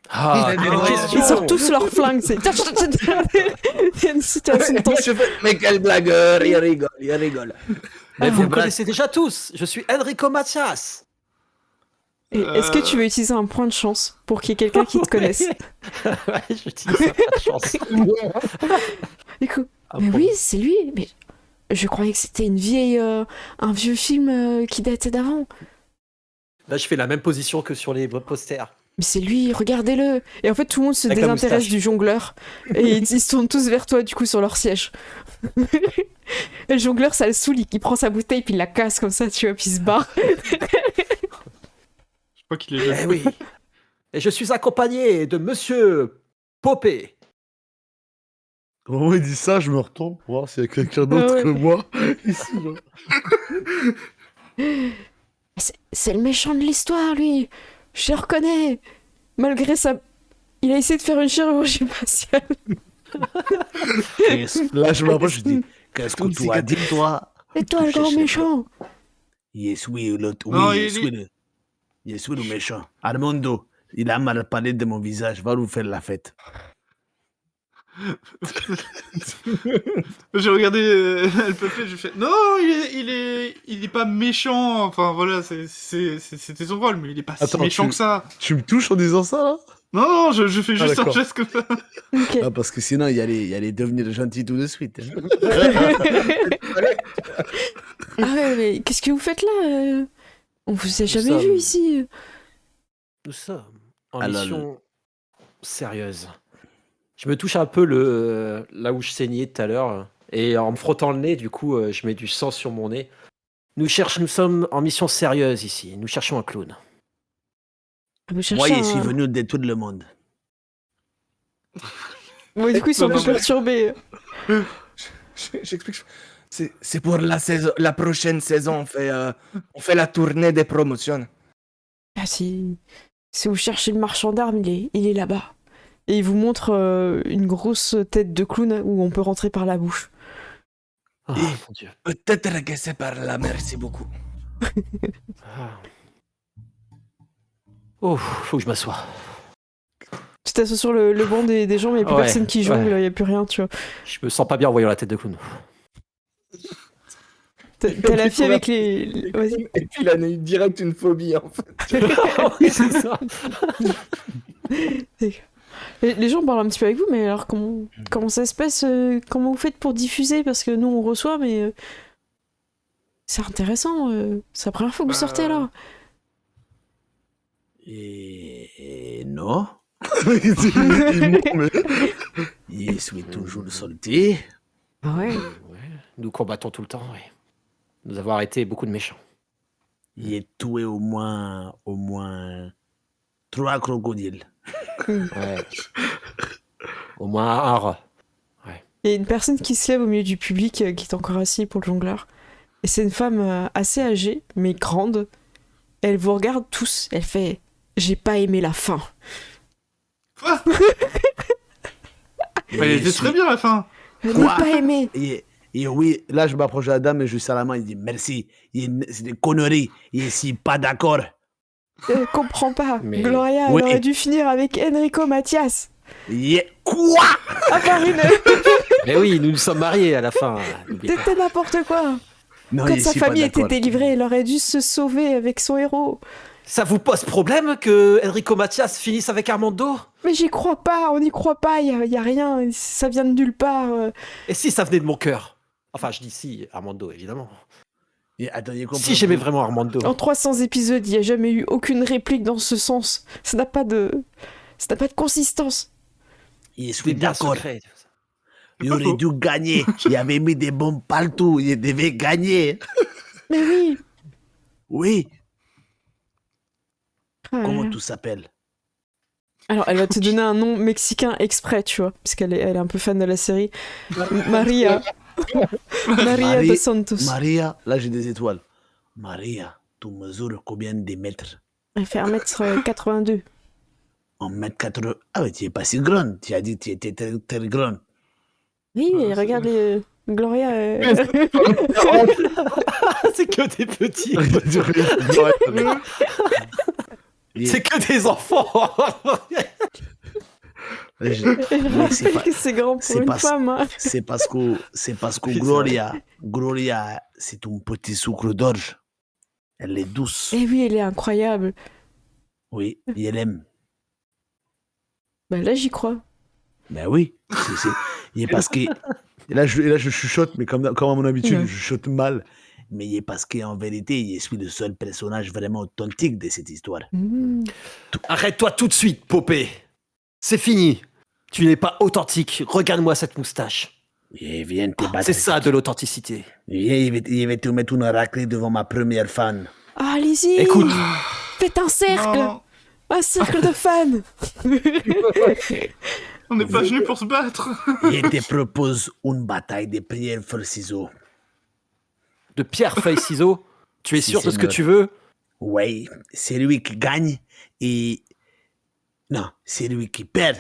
S3: Ah,
S5: Il a
S3: quelle
S5: des-
S3: question.
S1: Ils sortent tous leurs flingues. Il y a une situation de tension.
S5: Mais quel blagueur, il rigole.
S3: Mais vous
S2: Ah,
S3: me connaissez déjà tous. Je suis Enrico Matias.
S1: Et est-ce que tu veux utiliser un point de chance pour qu'il y ait quelqu'un qui te connaisse?
S3: Ouais, je dis ça, pas de chance.
S1: Du coup,
S3: Ah,
S1: mais
S3: bon.
S1: oui, c'est lui. Mais je croyais que c'était un vieux film qui datait d'avant.
S3: Là, je fais la même position que sur les posters.
S1: Mais c'est lui, regardez-le. Et en fait, tout le monde se
S3: Avec la
S1: désintéresse
S3: moustache.
S1: du jongleur. Et ils se tournent tous vers toi, du coup, sur leur siège. Et le jongleur, ça le saoule. Il prend sa bouteille, puis il la casse comme ça, tu vois, puis il se barre.
S4: Je crois qu'il est jeune.
S3: Eh oui. Et je suis accompagné de Monsieur Popé.
S6: Au moment où il dit ça, je me retourne pour voir s'il y a quelqu'un d'autre
S1: Ouais.
S6: que moi. Ici, genre.
S1: C'est le méchant de l'histoire, lui. Je le reconnais. malgré ça, il a essayé de faire une chirurgie faciale.
S2: Là, je m'approche, je dis, qu'est-ce que tu as dit, toi?
S1: Et toi, le grand méchant?
S2: Je suis le...
S4: Non,
S2: Oui, je suis le méchant. Armando, il a mal parlé de mon visage. Va nous faire la fête.
S4: J'ai regardé le papier, je fais non, il est pas méchant. Enfin voilà, c'était son rôle, mais il est pas si
S6: Attends,
S4: méchant que ça.
S6: Tu me touches en disant ça, là?
S4: Non, je fais juste un
S6: d'accord.
S4: geste comme ça.
S1: Ok.
S2: Ah, parce que sinon, il allait devenir gentil tout de suite. Hein.
S1: Ah ouais, mais qu'est-ce que vous faites là? On vous a jamais
S3: sommes-
S1: vu ici.
S3: Nous sommes en
S2: Alors,
S3: mission sérieuse. Je me touche un peu là où je saignais tout à l'heure. Et en me frottant le nez, du coup, je mets du sang sur mon nez. Nous sommes en mission sérieuse ici. Nous cherchons un clown.
S1: Vous
S2: Moi,
S1: cherchez
S2: je suis venu détruire le monde.
S1: Ouais, du coup, ils sont un peu perturbés.
S5: J'explique. C'est pour la prochaine saison. On fait la tournée des promotions.
S1: Ah, si vous cherchez le marchand d'armes, il est là-bas. Et il vous montre une grosse tête de clown où on peut rentrer par la bouche.
S3: Oh,
S5: Et-
S3: mon Dieu.
S5: Peut-être que c'est par là. Merci beaucoup.
S3: Ah. Oh, faut que je m'assoie.
S1: Tu t'assois sur le banc des gens, mais il n'y a plus
S3: Ouais,
S1: personne qui jongle, il
S3: ouais.
S1: n'y a plus rien, tu vois.
S3: Je me sens pas bien en voyant la tête de clown.
S1: T'as la fille avec les... Vas-y.
S5: Et puis il en a eu direct une phobie en fait.
S3: Oui, c'est ça.
S1: Les gens parlent un petit peu avec vous, mais alors comment ça se passe comment vous faites pour diffuser? Parce que nous, on reçoit, mais... c'est intéressant. C'est la première fois que vous sortez, là.
S2: Et non,
S6: Il dit, non, mais...
S2: je suis toujours sorti.
S1: Ah ouais.
S3: Ouais, nous combattons tout le temps, oui. Nous avons arrêté beaucoup de méchants.
S2: J'ai tué au moins 3 crocodiles.
S3: Ouais. Au moins un rat.
S1: Il y a une personne qui se lève au milieu du public qui est encore assis pour le jongleur. Et c'est une femme assez âgée, mais grande. Elle vous regarde tous. Elle fait « J'ai pas aimé la fin.
S4: Quoi
S2: Et
S4: Elle était
S2: je
S4: très
S2: suis-
S4: bien à la fin.
S1: Elle n'a
S2: Quoi
S1: pas aimé.
S2: Et oui, là, je m'approche de la dame et je lui serre la main. Il dit merci. C'est des conneries. Et je suis pas d'accord.
S1: Elle comprend pas.
S3: Mais-
S1: Gloria, elle
S2: Oui.
S1: aurait dû finir avec Enrico Mathias.
S2: Quoi?
S1: Avoir une...
S3: Mais oui, nous nous sommes mariés à la fin. n'oubliez pas.
S1: C'était n'importe quoi.
S2: Non,
S1: Quand
S2: je
S1: sa
S2: suis pas
S1: famille était
S2: d'accord.
S1: délivrée, elle aurait dû se sauver avec son héros.
S3: Ça vous pose problème que Enrico Mathias finisse avec Armando?
S1: Mais j'y crois pas, on n'y croit pas, y a rien, ça vient de nulle part.
S3: Et si ça venait de mon cœur? Enfin, je dis si, Armando, évidemment.
S2: Attends, j'ai compris.
S3: Si j'aimais vraiment Armando.
S1: En 300 épisodes, il n'y a jamais eu aucune réplique dans ce sens. Ça n'a pas de consistance.
S2: Je
S3: Des
S2: suis
S3: biens
S2: d'accord.
S3: secrets.
S2: Il aurait dû gagner. Il avait mis des bombes partout. Il devait gagner.
S1: Mais oui.
S2: Oui.
S1: Ah,
S2: Comment tout s'appelle?
S1: Alors, elle va te donner un nom mexicain exprès, tu vois, parce qu'elle est un peu fan de la série. Maria. Maria de Santos.
S2: Maria, là j'ai des étoiles. Maria, tu mesures combien de mètres?
S1: Elle fait 1m82.
S2: 1m80. Ah ouais, tu es pas si grande. Tu as dit que tu étais très, très grande.
S1: Oui, mais regarde les... Gloria...
S3: C'est que des petits.
S2: Et-
S3: C'est que des enfants.
S2: Mais c'est pas-
S1: C'est grand pour
S2: c'est
S1: une
S2: pas-
S1: femme. Hein.
S2: c'est parce que
S3: Oui,
S2: Gloria, c'est un petit sucre d'orge. Elle est douce.
S1: Eh oui, elle est incroyable.
S2: Oui, et elle aime.
S1: Bah là, j'y crois.
S2: Ben oui. Et parce que
S6: Et là, je chuchote, mais comme à mon habitude,
S1: Ouais.
S6: je chuchote mal.
S2: mais parce qu'en vérité, je suis le seul personnage vraiment authentique de cette histoire.
S1: Mmh.
S3: Arrête-toi tout de suite, Popé. C'est fini. Tu n'es pas authentique. Regarde-moi cette moustache.
S2: Et viens te battre.
S3: C'est ça de l'authenticité.
S2: Viens, je vais te mettre une raclée devant ma première fan.
S1: Ah, allez-y.
S3: Écoute,
S1: Faites un cercle.
S4: Non,
S1: Un cercle de fans.
S4: on n'est pas venus pour se battre.
S2: Je te propose une bataille de pierre, feuille, ciseaux.
S3: de pierre, feuille, ciseaux. Tu es
S2: Si,
S3: sûr de ce que
S2: seigneur.
S3: tu veux?
S2: Oui, c'est lui qui gagne et Non, c'est lui qui perd.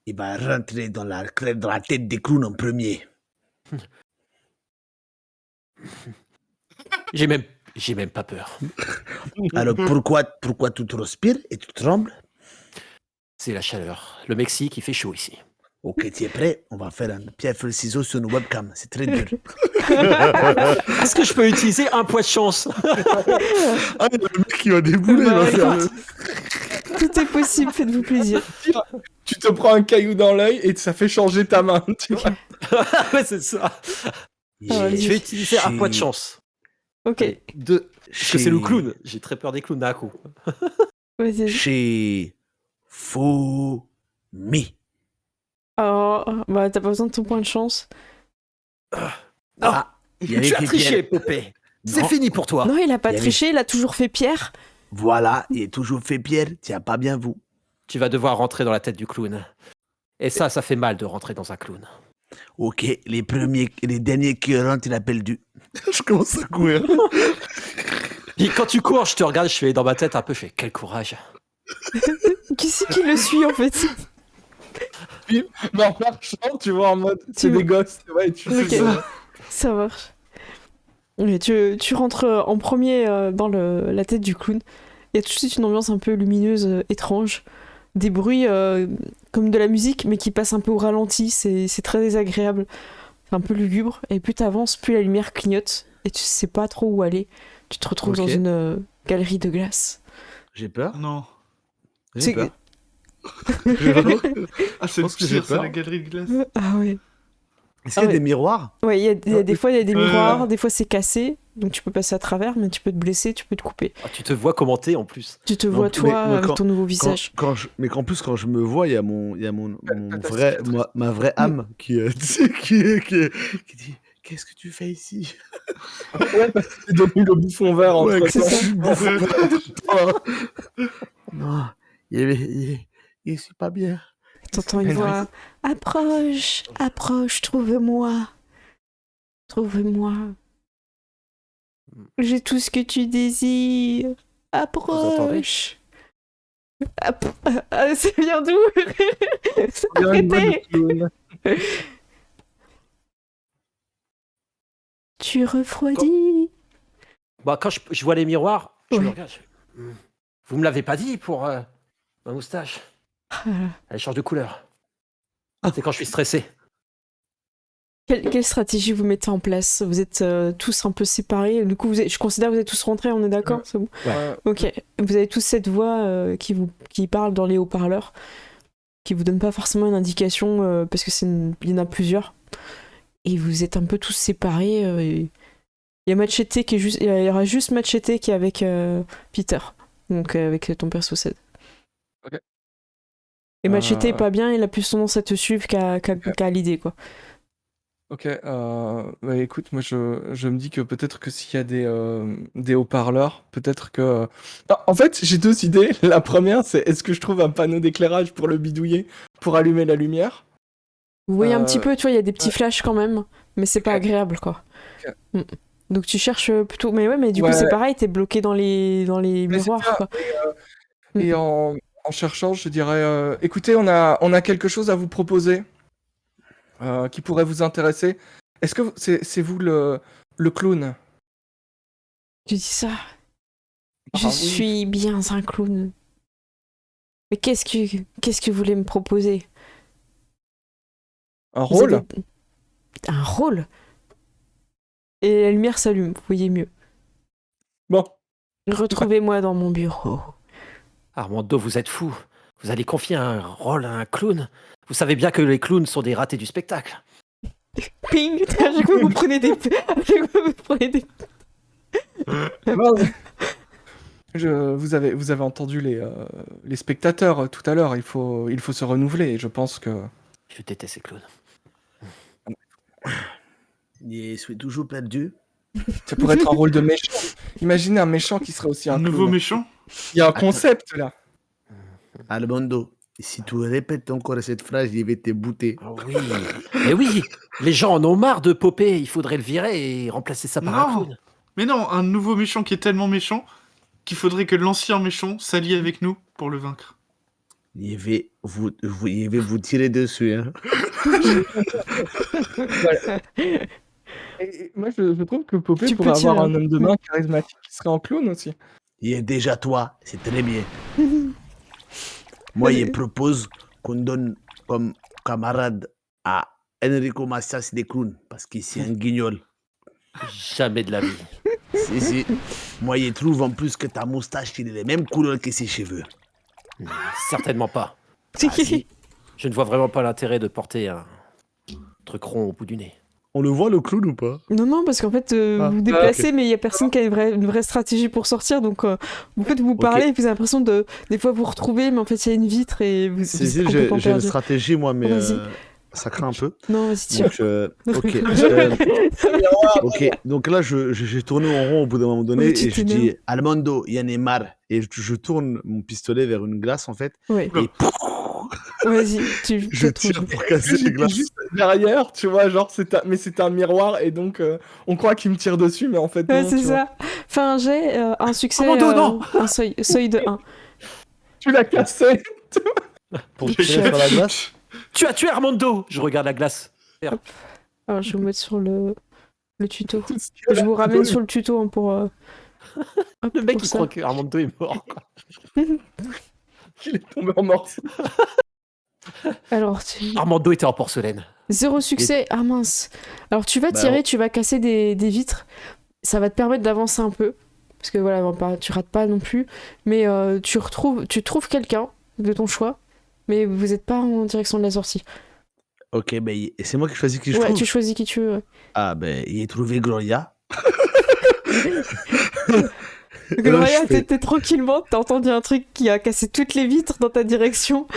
S2: Il va rentrer dans la tête des clowns en premier.
S3: J'ai même pas peur.
S2: Alors pourquoi tu transpires et tu trembles?
S3: C'est la chaleur. Le Mexique, il fait chaud ici.
S2: Ok, tu es prêt? On va faire un pierre, feuille, ciseaux sur une webcam. C'est très dur.
S3: Est-ce que je peux utiliser un point de chance?
S6: Ah, il y a le mec qui va débouler, il va faire le-
S1: Tout est possible, faites-vous plaisir.
S5: Tu te prends un caillou dans l'œil et ça fait changer ta main, tu vois.
S3: Ouais, c'est ça.
S1: vas-y.
S3: Je vais utiliser un point de chance.
S1: Ok,
S3: Allez, 2. Parce que c'est le clown. J'ai très peur des clowns d'un coup.
S1: vas-y.
S2: Chez Fourmi.
S1: Alors, bah, t'as pas besoin de ton point de chance.
S2: Ah, il avait
S3: Tu as
S2: fait
S3: triché,
S2: Pierre.
S3: Popé. C'est
S2: Non.
S3: fini pour toi.
S1: Non, il a pas
S2: Il y avait-
S1: triché, il a toujours fait Pierre.
S2: Voilà, il est toujours fait Pierre. Tiens pas bien vous.
S3: Tu vas devoir rentrer dans la tête du clown. Et ça fait mal de rentrer dans un clown.
S2: Ok, les derniers qui rentrent, il a perdu.
S6: Je commence à courir.
S3: Et quand tu cours, je te regarde, je fais dans ma tête un peu, je fais quel courage.
S1: Qui c'est qui le suit en fait?
S5: Mais en marchant, tu vois, en mode, c'est
S1: Tu-
S5: des gosses, tu vois, et tu
S1: Ok.
S5: fais ça.
S1: Ça marche. Et tu rentres en premier dans la tête du clown. Il y a tout de suite une ambiance un peu lumineuse, étrange. Des bruits comme de la musique, mais qui passent un peu au ralenti. C'est très désagréable. C'est un peu lugubre. Et plus t'avances, plus la lumière clignote. Et tu sais pas trop où aller. Tu te retrouves dans
S2: Ok.
S1: une galerie de glace.
S2: J'ai peur.
S4: Non.
S2: J'ai
S1: C'est-
S2: peur.
S4: Ah, c'est le
S6: pense que j'ai
S4: pire, c'est
S6: peur.
S4: la galerie de glace.
S1: Ah ouais.
S2: Est-ce qu'il y a
S1: ouais.
S2: des miroirs?
S1: Ouais, il y a des fois, il y a des
S4: Ouais.
S1: miroirs. Des fois, c'est cassé. Donc tu peux passer à travers, mais tu peux te blesser, tu peux te couper.
S3: Ah, tu te vois commenter en plus.
S1: Tu te
S2: Non,
S1: vois,
S2: mais-
S1: toi,
S2: mais
S1: avec
S2: quand-
S1: ton nouveau
S2: Quand,
S1: visage.
S2: mais qu'en plus, quand je me vois, il y a mon
S5: Attends,
S2: vrai,
S5: c'est-
S2: ma vraie âme qui, tu sais, qui dit qu'est-ce que tu fais ici?
S5: Ouais, parce que t'es devenu le bouffon vert entre
S6: Ouais,
S1: c'est
S5: temps.
S1: ça.
S2: Non, il suis pas bien.
S1: T'entends une
S5: Mais non,
S1: voix. Approche, approche, trouve-moi. Trouve-moi. J'ai tout ce que tu désires. Approche. Ça vient d'où?
S5: Il y a une bonne
S1: Arrêtez.
S5: clown.
S1: Tu refroidis.
S3: Bah, quand je vois les miroirs, je
S1: Ouais.
S3: me regarde. Vous me l'avez pas dit pour ma moustache.
S1: Ah,
S3: Elle change de couleur. C'est quand je suis stressé.
S1: Quelle stratégie vous mettez en place? Vous êtes tous un peu séparés. Du coup, je considère que vous êtes tous rentrés, on est d'accord? C'est bon.
S5: Ouais.
S1: Ok. Vous avez tous cette voix qui parle dans les haut-parleurs, qui vous donne pas forcément une indication parce que il y en a plusieurs. Et vous êtes un peu tous séparés. Il y a Machete qui est juste, il y aura juste Machete qui est avec Peter, donc avec ton perso Ced.
S5: Ok.
S1: Et Machete est pas bien, il a plus tendance à te suivre qu'à l'idée quoi.
S5: Ok, bah écoute, moi je me dis que peut-être que s'il y a des haut-parleurs, peut-être que... Ah, en fait, j'ai deux idées. La première, c'est est-ce que je trouve un panneau d'éclairage pour le bidouiller, pour allumer la lumière?
S1: Vous voyez un
S5: Euh,
S1: petit peu, tu vois, il y a des petits flashs quand même, mais c'est pas
S5: Ok.
S1: agréable quoi.
S5: Ok.
S1: Mm. Donc tu cherches plutôt, mais ouais, mais du coup
S5: Ouais.
S1: c'est pareil, t'es bloqué dans les
S5: Mais c'est
S1: miroirs
S5: ça.
S1: quoi.
S5: Et en cherchant, je dirais, écoutez, on a quelque chose à vous proposer qui pourrait vous intéresser. Est-ce que c'est vous le clown?
S1: Tu dis ça. Je
S5: Ah oui.
S1: suis bien un clown. Mais qu'est-ce que vous voulez me proposer?
S5: Un
S1: Vous
S5: rôle?
S1: avez- Un rôle? Et la lumière s'allume, vous voyez mieux.
S5: Bon,
S1: Retrouvez-moi dans mon bureau.
S3: Armando, vous êtes fou. Vous allez confier un rôle à un clown. Vous savez bien que les clowns sont des ratés du spectacle.
S1: Ping! À chaque fois vous prenez des... à chaque fois, vous prenez des...
S5: vous avez entendu les spectateurs tout à l'heure. Il faut se renouveler. Et je pense que
S3: Je déteste ces clowns.
S2: Je suis toujours perdu.
S5: ça pourrait être un rôle de méchant. Imaginez un méchant qui serait aussi un
S4: Un nouveau
S5: clown.
S4: méchant?
S5: Il y a un concept là.
S2: Armando, si tu répètes encore cette phrase, je vais te bouter.
S3: Ah oui. Mais oui, les gens en ont marre de Popé. Il faudrait le virer et remplacer ça par un
S4: Non.
S3: clown.
S4: Mais non, un nouveau méchant qui est tellement méchant qu'il faudrait que l'ancien méchant s'allie avec nous pour le vaincre.
S2: il va vous tirer dessus. Hein.
S5: Et moi, je trouve que Popé
S1: Tu peux
S5: pourrait avoir
S1: tirer,
S5: un homme de main charismatique qui serait en clown aussi.
S2: Il est déjà toi, c'est très bien. Moi, il propose qu'on donne comme camarade à Enrico Macias des clowns, parce qu'il c'est un guignol.
S3: Jamais de la vie.
S2: Si. Moi, il trouve en plus que ta moustache, il est les mêmes couleurs que ses cheveux.
S3: Certainement pas.
S2: Ah, si.
S3: Je ne vois vraiment pas l'intérêt de porter un truc rond au bout du nez.
S6: On le voit le clown ou pas?
S1: Non, parce qu'en fait,
S6: Ah,
S1: vous vous déplacez,
S6: ok.
S1: mais il y a personne qui a une vraie stratégie pour sortir. Donc, en fait, vous parlez et vous avez l'impression de, des fois, vous retrouver, mais en fait, il y a une vitre et vous
S6: Si,
S1: êtes
S6: j'ai
S1: complètement
S6: une
S1: perdu.
S6: stratégie, moi, mais
S1: Vas-y.
S6: ça craint un peu.
S1: Non, vas-y, tire.
S6: Donc, ok. Donc là, j'ai tourné en rond au bout d'un moment donné
S1: Oui, tu
S6: et je
S1: t'énerves.
S6: dis Almondo, il y en a marre. Et je tourne mon pistolet vers une glace en fait.
S1: Ouais.
S6: Et
S1: Vas-y, tu
S6: je
S1: fais ton
S6: tire
S1: jeu.
S6: pour casser les
S5: J'étais
S6: glaces.
S5: juste derrière, tu vois, genre, mais c'est un miroir et donc on croit qu'il me tire dessus, mais en fait,
S1: Ouais,
S5: non,
S1: c'est
S5: tu vois.
S1: ça. Fais un jet, un succès,
S3: Armando, non
S1: un seuil de 1.
S5: Tu l'as cassé.
S3: Pour
S1: J'ai
S3: tirer
S6: sur la glace.
S3: Tu as tué Armando. Je regarde la glace.
S1: Alors, je vais vous mettre sur le tuto.
S5: Tout ce qu'il
S1: Je
S5: a
S1: vous ramène
S5: donné.
S1: sur le tuto hein, pour. Hop,
S3: Le mec,
S1: pour
S3: il
S1: ça.
S3: croit que Armando est mort.
S5: Il est tombé en morceaux.
S1: Alors,
S3: Armando était en porcelaine.
S1: 0 succès. Ah mince. Alors, tu vas
S6: Bah,
S1: tirer, tu vas casser des vitres. Ça va te permettre d'avancer un peu. Parce que voilà, tu rates pas non plus. Mais tu trouves quelqu'un de ton choix. Mais vous n'êtes pas en direction de la sortie.
S2: Ok, ben c'est moi qui choisis qui je
S1: Ouais,
S2: trouve.
S1: tu choisis qui tu veux. Ouais.
S2: Ah, ben, il a trouvé Gloria.
S1: Gloria,
S6: je fais-
S1: t'étais tranquillement, t'as entendu un truc qui a cassé toutes les vitres dans ta direction.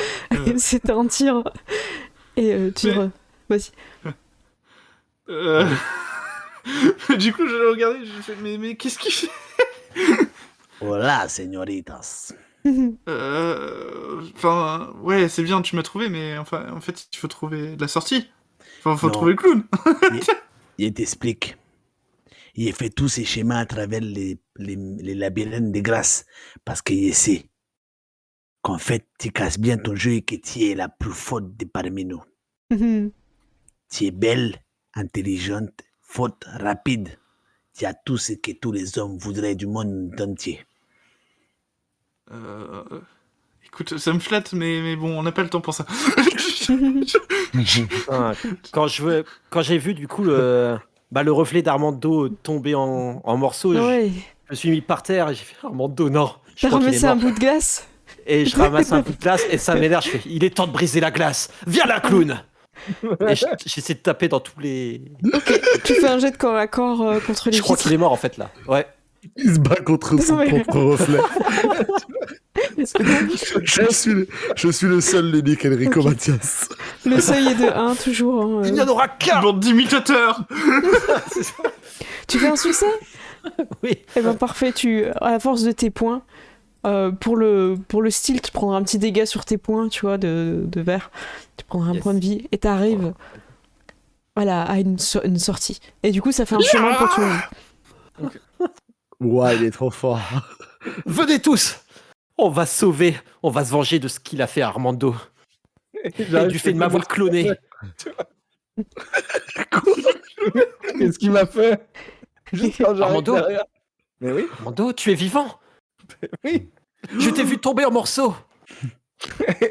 S1: C'était un tir. Et vas-y.
S4: Du coup, je l'ai regardé, j'ai fait, mais qu'est-ce qu'il fait?
S2: Hola, señoritas.
S4: Enfin, ouais, c'est bien, tu m'as trouvé, mais enfin, en fait, il faut trouver de la sortie. Enfin, faut
S2: Non.
S4: trouver le clown.
S2: Il t'explique. Il fait tous ses chemins à travers les labyrinthes de grâce parce qu'il sait qu'en fait, tu casses bien ton jeu et que tu es la plus forte de parmi nous. Tu es belle, intelligente, forte, rapide. Tu as tout ce que tous les hommes voudraient du monde entier.
S4: Écoute, ça me flatte, mais bon, on n'a pas le temps pour ça.
S3: Putain, quand j'ai vu du coup le reflet d'Armando tomber en morceaux,
S1: Ouais.
S3: je me suis mis par terre et j'ai fait Armando, non. Je
S1: T'as
S3: crois qu'il est
S1: ramassé un
S3: mort.
S1: bout de glace.
S3: Et je ramasse un bout de glace et ça m'énerve. Je fais il est temps de briser la glace. Viens là, clown. Et j'essaie de taper dans tous les.
S1: Tu fais un jet de corps à corps contre les
S3: Je crois
S1: vitres.
S3: qu'il est mort en fait là. Ouais.
S6: Il se bat contre son
S1: Ouais.
S6: propre reflet. je suis le seul, l'unique Enrico Mathias.
S1: Le seuil est de 1 toujours. Hein,
S3: Il n'y en aura qu'un.
S4: Bande d'imitateurs.
S1: Tu fais un succès?
S3: Oui.
S1: Eh ben parfait, à la force de tes points, pour le style, tu prendras un petit dégât sur tes points, tu vois, de verre. Tu prendras un
S3: Yes.
S1: point de vie et t'arrives voilà, à une sortie. Et du coup, ça fait un chemin pour tout le monde.
S6: Ouais, il est trop fort.
S3: Venez tous. On va se venger de ce qu'il a fait à Armando. Et du fait de m'avoir cloné.
S5: Qu'est-ce qu'il m'a fait? Juste quand j'arrive
S3: Armando.
S5: derrière. Mais oui,
S3: Armando, tu es vivant.
S5: oui.
S3: Je t'ai vu tomber en morceaux.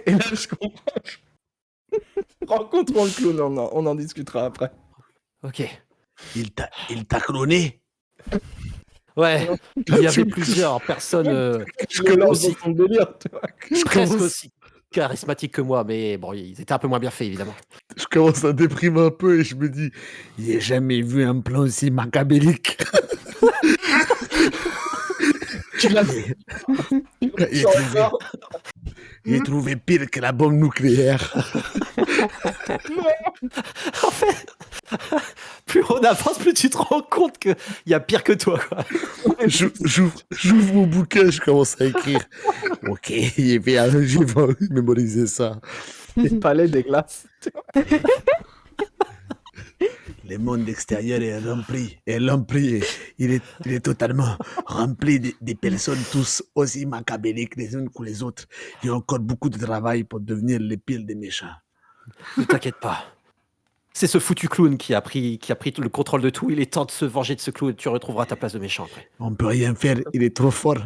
S5: Et là, je comprends. Rencontrons le clown, on en discutera après.
S3: Ok.
S2: Il t'a cloné.
S3: Ouais. Il y avait plusieurs personnes
S5: Je me lance
S3: aussi.
S5: dans son délire, tu vois.
S3: presque aussi charismatiques que moi, mais bon, ils étaient un peu moins bien faits évidemment.
S6: Je commence à déprimer un peu et je me dis,
S2: J'ai jamais vu un plan aussi macabélique.
S5: Tu l'as
S2: J'ai trouvé pire que la bombe nucléaire.
S3: En fait, plus on avance, plus tu te rends compte qu'il y a pire que toi, quoi.
S6: j'ouvre mon bouquin, je commence à écrire.
S2: Ok,
S6: J'ai mémorisé ça.
S5: le palais des glaces.
S2: Le monde extérieur est rempli. Et l'empire, il est totalement rempli des personnes tous aussi machiavéliques les unes que les autres. Il y a encore beaucoup de travail pour devenir les pires des méchants.
S3: Ne t'inquiète pas. C'est ce foutu clown qui a pris le contrôle de tout. Il est temps de se venger de ce clown. Tu retrouveras ta place de méchant après.
S2: On peut rien faire, il est trop fort.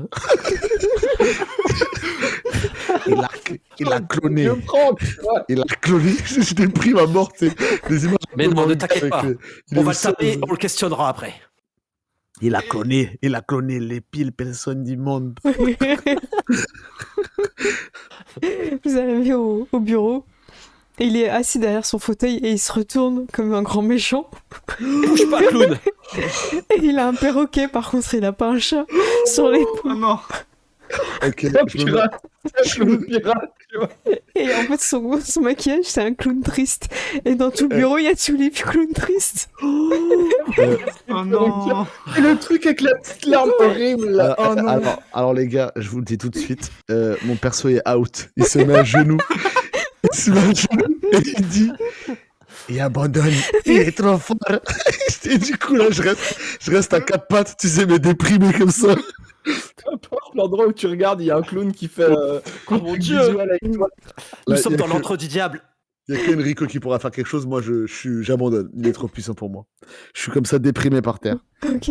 S2: il a cloné.
S5: Je prends, tu vois.
S2: Il a cloné. Je t'ai pris ma mort. C'est des images.
S3: Mais non, ne t'inquiète
S2: avec
S3: pas.
S2: il
S3: On
S2: est
S3: va
S2: au
S3: le taper,
S2: sol.
S3: on le questionnera après.
S2: Il a cloné les pires personnes du monde.
S1: Vous arrivez au bureau. Et il est assis derrière son fauteuil et il se retourne comme un grand méchant.
S3: Bouge pas, clown.
S1: Et il a un perroquet, par contre, il a pas un chat sur l'épaule.
S4: Oh non.
S6: Ok,
S5: Un
S6: je me mets-
S5: pirate. Un clown pirate, tu vois.
S1: Et en fait, son maquillage, c'est un clown triste. Et dans tout le bureau, il y a tous les clowns tristes.
S4: Oh non.
S5: Et le truc avec la petite larme horrible, là. Oh non.
S6: alors, les gars, je vous le dis tout de suite, mon perso est out. Il se met à genoux. Il se met à genoux et il dit
S2: Il abandonne. Il est trop fort.
S6: et du coup là je reste à quatre pattes, tu sais, mais déprimé comme ça.
S5: Peu importe l'endroit où tu regardes, il y a un clown qui fait
S3: Oh mon Dieu.
S5: visuel avec toi.
S3: Nous
S6: Là,
S3: sommes
S6: y a
S3: dans
S6: que-
S3: l'antre du diable.
S6: Il y a qu'Enrico qui pourra faire quelque chose, moi j'abandonne. Il est trop puissant pour moi. Je suis comme ça déprimé par terre.
S1: Ok.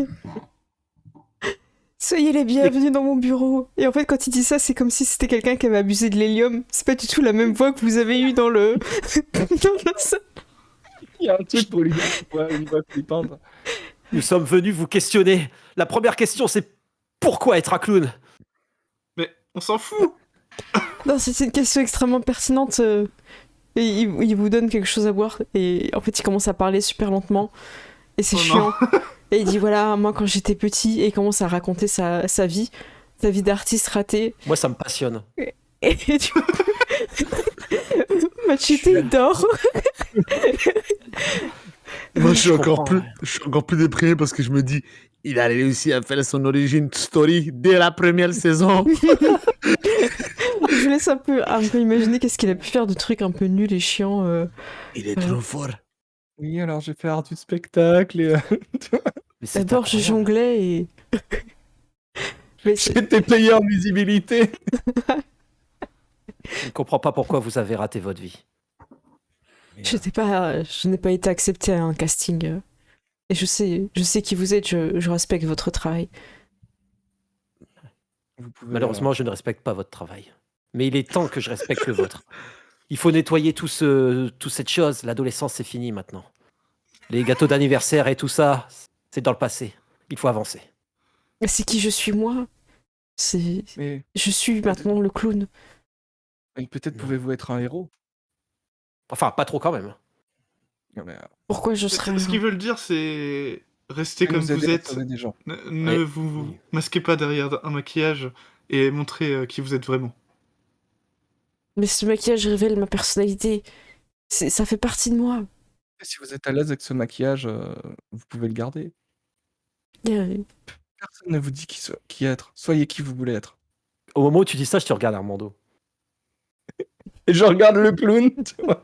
S1: Soyez les bienvenus dans mon bureau. Et en fait, quand il dit ça, c'est comme si c'était quelqu'un qui avait abusé de l'hélium. C'est pas du tout la même voix que vous avez eue dans le... dans la salle.
S5: Il y a un truc pour lui dire une voix flippante.
S3: Nous sommes venus vous questionner. La première question, c'est pourquoi être un clown?
S4: Mais on s'en fout.
S1: Non, c'est une question extrêmement pertinente. Et il vous donne quelque chose à boire. Et en fait, il commence à parler super lentement. Et c'est
S4: Oh
S1: chiant. Et il dit voilà, moi quand j'étais petit, et il commence à raconter sa vie d'artiste raté.
S3: Moi, ça me passionne.
S1: Et du coup, Machete il dort.
S6: Moi je suis
S3: comprends,
S6: encore plus déprimé parce que je me dis
S2: Il a réussi à faire son origin story dès la première saison.
S1: Je vous laisse un peu imaginer qu'est-ce qu'il a pu faire de trucs un peu nuls et chiants.
S2: Il est trop fort.
S5: Oui, alors j'ai fait art du spectacle et
S3: Mais c'est
S1: D'abord, je
S3: incroyable.
S1: jonglais et. Mais c'est-
S5: j'étais payé en visibilité.
S3: Je ne comprends pas pourquoi vous avez raté votre vie.
S1: je n'ai pas été acceptée à un casting. Et je sais qui vous êtes, je respecte votre travail.
S5: Vous pouvez,
S3: Malheureusement, je ne respecte pas votre travail. Mais il est temps que je respecte le vôtre. Il faut nettoyer toute cette chose. L'adolescence, c'est fini maintenant. Les gâteaux d'anniversaire et tout ça, c'est dans le passé. Il faut avancer.
S1: Mais c'est qui je suis moi.
S5: mais
S1: Je suis maintenant le clown.
S5: peut-être pouvez-vous être un héros.
S3: Enfin, pas trop quand même.
S5: Non, mais,
S1: Pourquoi je serais.
S4: Ce qu'ils veulent dire, c'est rester comme
S5: nous
S4: vous
S5: aider à
S4: êtes.
S5: sauver des gens.
S4: Ne
S3: Ouais.
S4: vous masquez pas derrière un maquillage et montrez qui vous êtes vraiment.
S1: Mais ce maquillage révèle ma personnalité. Ça fait partie de moi.
S5: Et si vous êtes à l'aise avec ce maquillage, vous pouvez le garder. Personne ne vous dit qui être. Soyez qui vous voulez être.
S3: Au moment où tu dis ça, je te regarde, Armando.
S5: Et je regarde le clown, tu vois.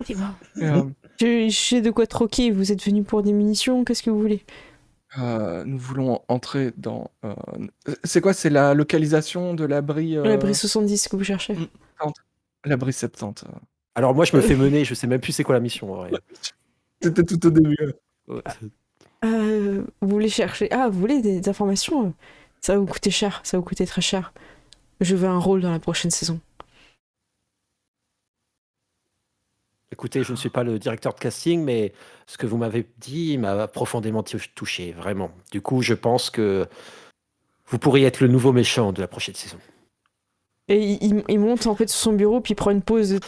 S5: Et,
S1: Je sais de quoi troquer. Vous êtes venu pour des munitions. Qu'est-ce que vous voulez?
S5: nous voulons entrer dans... c'est quoi? C'est la localisation de l'abri...
S1: L'abri 70 que vous cherchez.
S5: L'abri 70.
S3: Alors moi, je me fais mener, je sais même plus c'est quoi la mission. En vrai.
S5: C'était tout au début.
S3: Ouais.
S1: Vous voulez chercher... Ah, vous voulez des informations? Ça va vous coûter cher. Ça va vous coûter très cher. Je veux un rôle dans la prochaine saison.
S3: Écoutez, je ne suis pas le directeur de casting, mais ce que vous m'avez dit m'a profondément touché, vraiment. Du coup, je pense que vous pourriez être le nouveau méchant de la prochaine saison.
S1: Et il monte en fait sur son bureau, puis il prend une pause de...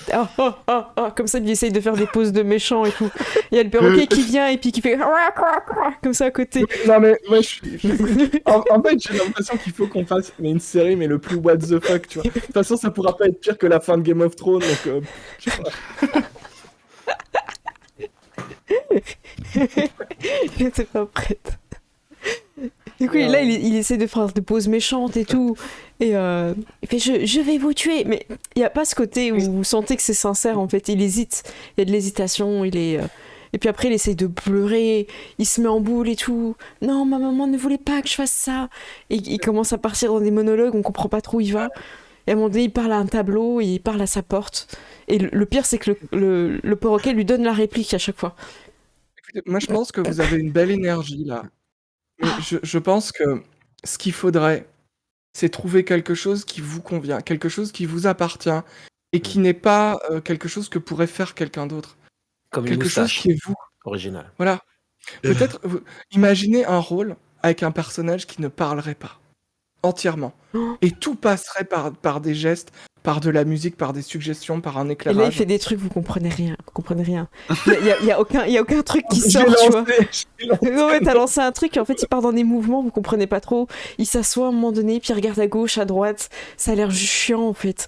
S1: comme ça, il essaye de faire des pauses de méchant et tout. Il y a le perroquet qui vient et puis qui fait... comme ça à côté.
S5: Non mais moi en fait j'ai l'impression qu'il faut qu'on fasse une série mais le plus what the fuck, tu vois. De toute façon ça pourra pas être pire que la fin de Game of Thrones, donc je sais pas.
S1: J'étais pas prête. Du coup, là, il essaie de faire des pauses méchantes et tout. Et il fait je vais vous tuer. Mais il n'y a pas ce côté où vous sentez que c'est sincère, en fait. Il hésite. Il y a de l'hésitation. Il est Et puis après, il essaye de pleurer, il se met en boule et tout. Non, ma maman ne voulait pas que je fasse ça. Et il commence à partir dans des monologues, on comprend pas trop où il va. Et à un moment donné, il parle à un tableau, et il parle à sa porte. Et le pire, c'est que le perroquet lui donne la réplique à chaque fois.
S5: Écoutez, moi, je pense que vous avez une belle énergie là. Mais je pense que ce qu'il faudrait, c'est trouver quelque chose qui vous convient, quelque chose qui vous appartient et qui n'est pas quelque chose que pourrait faire quelqu'un d'autre.
S3: Comme une
S5: Quelque chose
S3: moustache
S5: qui est vous.
S3: originale.
S5: Voilà. Peut-être, imaginez un rôle avec un personnage qui ne parlerait pas entièrement.
S1: Oh.
S5: Et tout passerait par des gestes, par de la musique, par des suggestions, par un
S1: Et là, il
S5: éclairage.
S1: fait des trucs, vous comprenez rien. Vous comprenez rien. Il y a aucun truc qui
S5: J'ai
S1: sort, tu vois.
S5: lancé.
S1: Non, mais t'as lancé un truc et en fait il part dans des mouvements, vous comprenez pas trop. Il s'assoit à un moment donné, puis il regarde à gauche, à droite. Ça a l'air juste chiant en fait.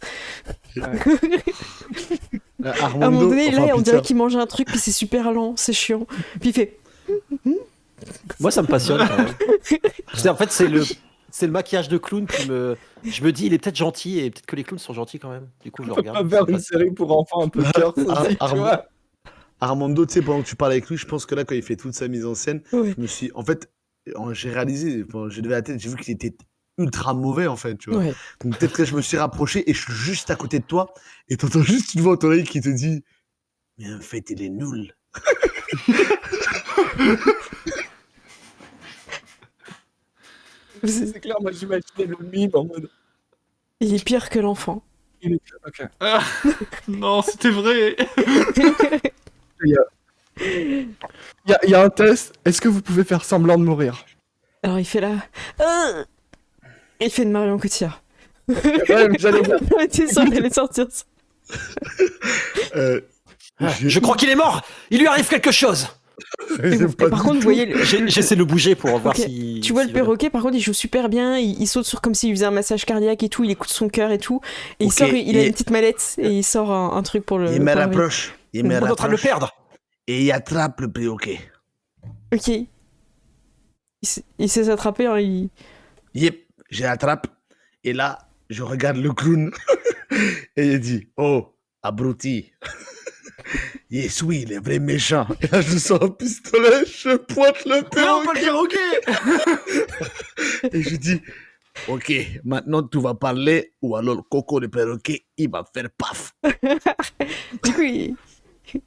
S1: À un moment donné, là, on dirait qu'il mange un truc, puis c'est super lent, c'est chiant. Puis il fait.
S3: Moi, ça me passionne quand même. En fait, c'est le maquillage de clown qui me. Je me dis, il est peut-être gentil et peut-être que les clowns sont gentils quand même. Du coup, je le
S5: On peut pas
S3: regarde.
S5: faire une série pour enfants un peu cœur, ça, tu vois.
S6: Armando, tu sais, pendant que tu parles avec lui, je pense que là, quand il fait toute sa mise en scène,
S1: Ouais.
S6: je me suis. En fait, j'ai réalisé, j'ai levé la tête, j'ai vu qu'il était ultra mauvais, en fait, tu vois.
S1: Ouais.
S6: Donc peut-être que je me suis rapproché et je suis juste à côté de toi et t'entends juste une voix à ton oreille qui te dit mais en fait, il est nul.
S5: C'est clair, moi j'imaginais le mime en mode.
S1: Il est pire que l'enfant.
S5: Il est... Ok.
S4: Ah, non, c'était vrai.
S5: Il y a un test. Est-ce que vous pouvez faire semblant de mourir?
S1: Alors il fait là. Il fait une Marion Cotillard.
S5: Ouais, mais j'allais dire.
S1: T'es sûr qu'elle allait sortir ça.
S3: Je crois qu'il est mort. Il lui arrive quelque chose.
S1: Et par contre, vous voyez.
S3: J'essaie de le bouger pour voir
S1: Ok.
S3: si.
S1: Tu vois
S3: si
S1: le perroquet, par contre, il joue super bien. Il saute sur comme s'il faisait un massage cardiaque et tout. Il écoute son cœur et tout. Et il
S2: Ok,
S1: sort, il a
S2: et-
S1: une petite mallette et il sort un truc pour le.
S2: Il me
S1: pour l'arriver.
S2: rapproche. Il me
S3: On est en train de le
S2: rapproche.
S3: perdre.
S2: Et il attrape le perroquet.
S1: Ok. Il sait s'attraper. Hein,
S2: Yep, je l'attrape. Et là, je regarde le clown. Et il dit oh, abruti. Yes, oui, il est vrai méchant.
S6: Et là, je sors un pistolet, je pointe le
S4: Non, pas
S6: perroquet
S4: le perroquet.
S2: Et je dis ok, maintenant tu vas parler ou alors le coco de perroquet, il va faire paf.
S1: Du coup,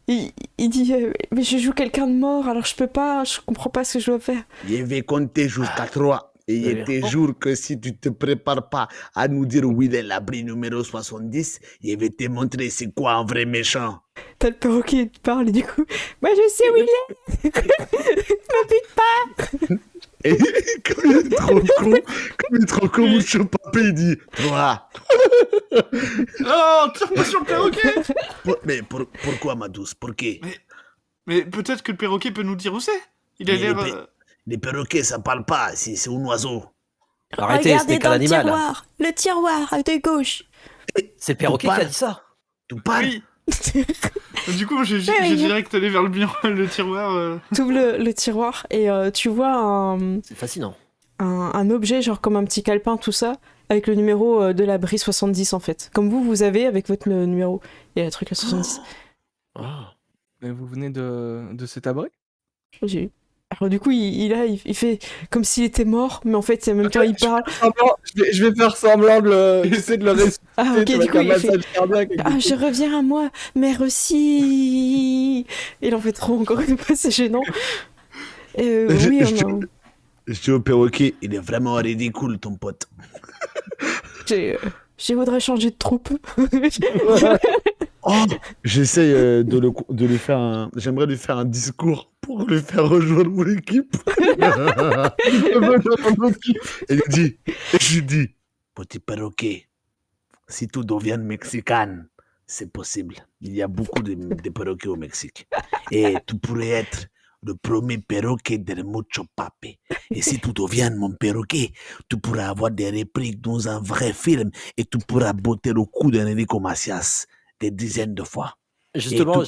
S1: il dit mais je joue quelqu'un de mort, alors je peux pas, je comprends pas ce que je dois faire.
S2: Je vais compter jusqu'à 3. Et il y a des jours que si tu te prépares pas à nous dire où il est l'abri numéro 70, je vais te montrer c'est quoi un vrai méchant.
S1: T'as le perroquet qui parle et du coup, moi je sais où il est. Me bute pas.
S6: Et comme il est trop con, Moucho Papé, il dit
S2: 3.
S4: Non, tire pas sur le perroquet.
S2: Mais pourquoi ma douce? Pourquoi?
S4: Mais peut-être que le perroquet peut nous dire où c'est. Il a
S2: Mais
S4: l'air.
S2: les perroquets ça parle pas, c'est un oiseau.
S3: Arrêtez, ce n'est qu'un animal.
S1: Le tiroir de gauche.
S3: C'est le perroquet qui a dit ça.
S2: Tu parles?
S4: Oui. Du coup, j'ai
S1: oui.
S4: direct allé vers le tiroir.
S1: T'ouvres le tiroir et tu vois
S3: C'est fascinant.
S1: un objet, genre comme un petit calepin, tout ça, avec le numéro de l'abri 70 en fait. Comme vous avez avec votre numéro. Il y a le truc à 70.
S3: Ah.
S5: Mais vous venez de cet abri?
S1: J'ai eu. Alors du coup, il fait comme s'il était mort, mais en fait, en même temps, il parle.
S5: Je vais faire semblant essayer de le ressusciter.
S1: Ah ok,
S5: tu
S1: du
S5: vois,
S1: coup,
S5: avec un
S1: il fait...
S5: massage cardiaque et
S1: Ah,
S5: tout.
S1: je reviens à moi, mais aussi. Il en fait trop, encore une fois, c'est gênant. Oui,
S2: Je dis au perroquet, il est vraiment ridicule ton pote.
S1: je voudrais changer de troupe.
S6: oh, j'essaye de lui faire j'aimerais lui faire un discours pour lui faire rejoindre mon équipe. Et je lui dis,
S2: Petit perroquet, si tu deviens mexicain, c'est possible. Il y a beaucoup de perroquets au Mexique. Et tu pourrais être le premier perroquet de Mucho Pape. Et si tu deviens mon perroquet, tu pourras avoir des répliques dans un vrai film et tu pourras botter le cou d'Enrico Macias des dizaines de fois.
S3: Justement,
S2: Et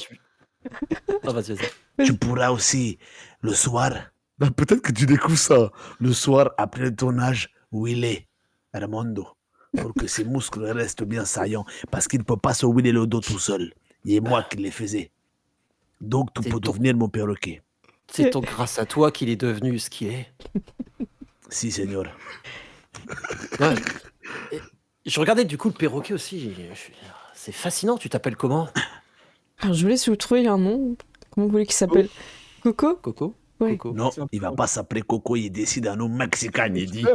S3: Ah, vas-y.
S2: Tu pourras aussi, le soir,
S6: bah, peut-être que tu découvres ça.
S2: le soir après le tournage, où il est, Armando, pour que ses muscles restent bien saillants, parce qu'il ne peut pas se huiler le dos tout seul. Il est moi qui les faisais. Donc, tu
S3: C'est
S2: peux
S3: ton-
S2: devenir mon perroquet.
S3: C'est donc grâce à toi qu'il est devenu ce qu'il est.
S2: Si, seigneur.
S3: Ouais. Et je regardais du coup le perroquet aussi. C'est fascinant. Tu t'appelles comment?
S1: Alors, je voulais si vous trouvez un nom. Comment vous voulez qu'il s'appelle? Coco?
S3: Coco?
S1: Ouais.
S3: Coco.
S2: Non,
S5: C'est un
S2: il va
S5: peu-
S2: pas s'appeler Coco, il décide un nom mexicain, il dit.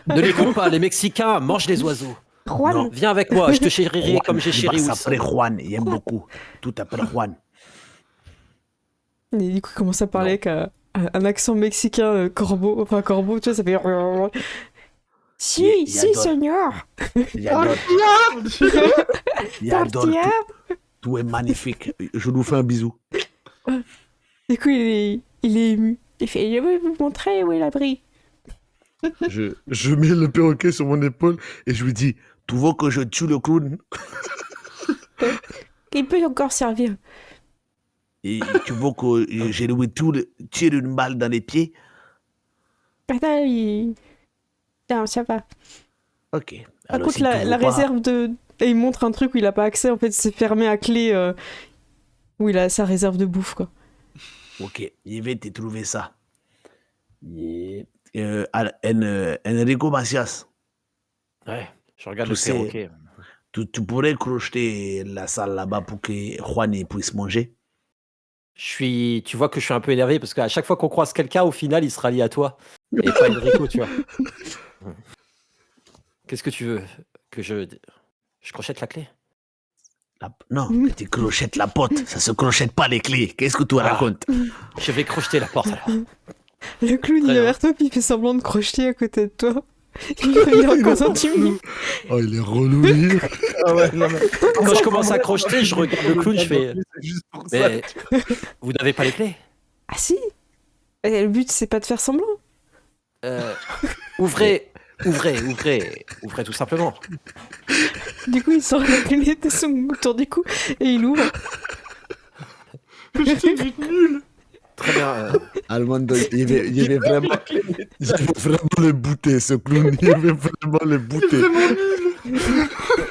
S3: Ne l'écoute pas, les Mexicains mangent les oiseaux.
S1: Juan.
S2: Non.
S3: Viens avec moi, je te chérirai
S2: Juan,
S3: comme j'ai chéri
S2: il va s'appeler
S3: Wilson.
S2: Juan, il aime beaucoup. Tout t'appelle Juan.
S1: Et du coup, il commence à parler avec un accent mexicain corbeau. Enfin, corbeau, tu vois, ça fait. Si,
S2: Il
S1: si,
S2: adore.
S1: señor.
S2: Il adore. Il adore.
S1: Tortilla.
S2: Tout est magnifique. Je nous fais un bisou.
S1: Du coup, il est ému. Il fait, je vais vous montrer où est l'abri.
S6: Je mets le perroquet sur mon épaule et je lui dis
S2: Tu veux que je tue le clown?
S1: Il peut encore servir.
S2: Et tu veux que je lui tire une balle dans les pieds?
S1: Attends, non, ça va.
S2: Ok.
S1: Par
S2: Alors,
S1: contre,
S2: si tu
S1: la
S2: veux pas-
S1: réserve de... Et il montre un truc où il a pas accès, en fait, c'est fermé à clé, où il a sa réserve de bouffe, quoi.
S2: Ok, je vais te trouver ça. Enrico Macias,
S3: Ouais, je regarde
S2: Tu
S3: le
S2: sais-
S3: perroquet.
S2: tu pourrais crocheter la salle là-bas pour que Juan il puisse manger?
S3: Tu vois que je suis un peu énervé parce qu'à chaque fois qu'on croise quelqu'un, au final, il se rallie à toi. Et pas Enrico, tu vois. Qu'est-ce que tu veux? Que je crochette la clé?
S2: Non, tu crochettes la porte, ça se crochette pas les clés. Qu'est-ce que tu
S3: Ah.
S2: racontes?
S3: Je vais crocheter la porte alors.
S1: Le clown, il
S3: Très
S1: est
S3: bien.
S1: vers toi, puis il fait semblant de crocheter à côté de toi. Il est encore intimidé.
S6: Oh, il est relou, lui.
S5: Ah ouais, non, mais...
S3: Quand je commence à crocheter, je regarde le clown, je fais.
S5: C'est juste pour ça.
S3: Mais vous n'avez pas les clés?
S1: Ah si. Et le but, c'est pas de faire semblant.
S3: Ouvrez tout simplement.
S1: Du coup, il sort la clé de son autour du cou et il ouvre.
S3: Très bien.
S6: Almando, il avait vraiment le bouter, ce clown. Il avait vraiment le bouter.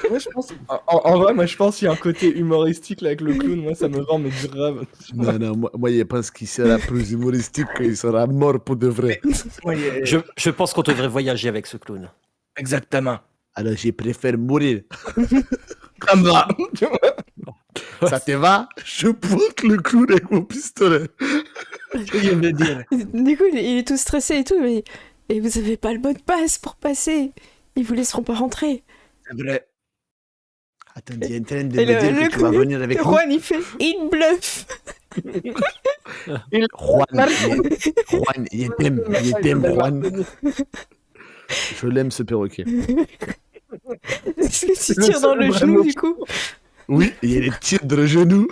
S5: Moi, je pense... en vrai, moi, je pense qu'il y a un côté humoristique là, avec le clown. Moi, ça me rend mais grave.
S6: Non, moi, je pense qu'il sera plus humoristique qu'il sera mort pour de vrai.
S3: Je pense qu'on devrait voyager avec ce clown.
S5: Exactement.
S2: Alors, je préfère mourir.
S5: Ça me va.
S6: Ça te va? Je pointe le clown avec mon pistolet.
S5: Je veux dire.
S1: Du coup, il est tout stressé et tout, mais et vous avez pas le mot de passe pour passer. Ils vous laisseront pas rentrer.
S5: C'est vrai.
S2: Attends, tu es en train de
S1: Et
S2: me
S1: le-
S2: dire
S1: le
S2: que tu vas
S1: clown-
S2: venir avec nous?
S1: Juan, il fait il bluffe.
S2: Juan, il t'aime, Juan.
S6: Je l'aime, ce perroquet.
S1: Est-ce que tu
S5: Le
S1: tires dans
S5: seul
S1: le
S5: vraiment-
S1: genou du coup?
S6: Oui, il y a des tirs de le genou.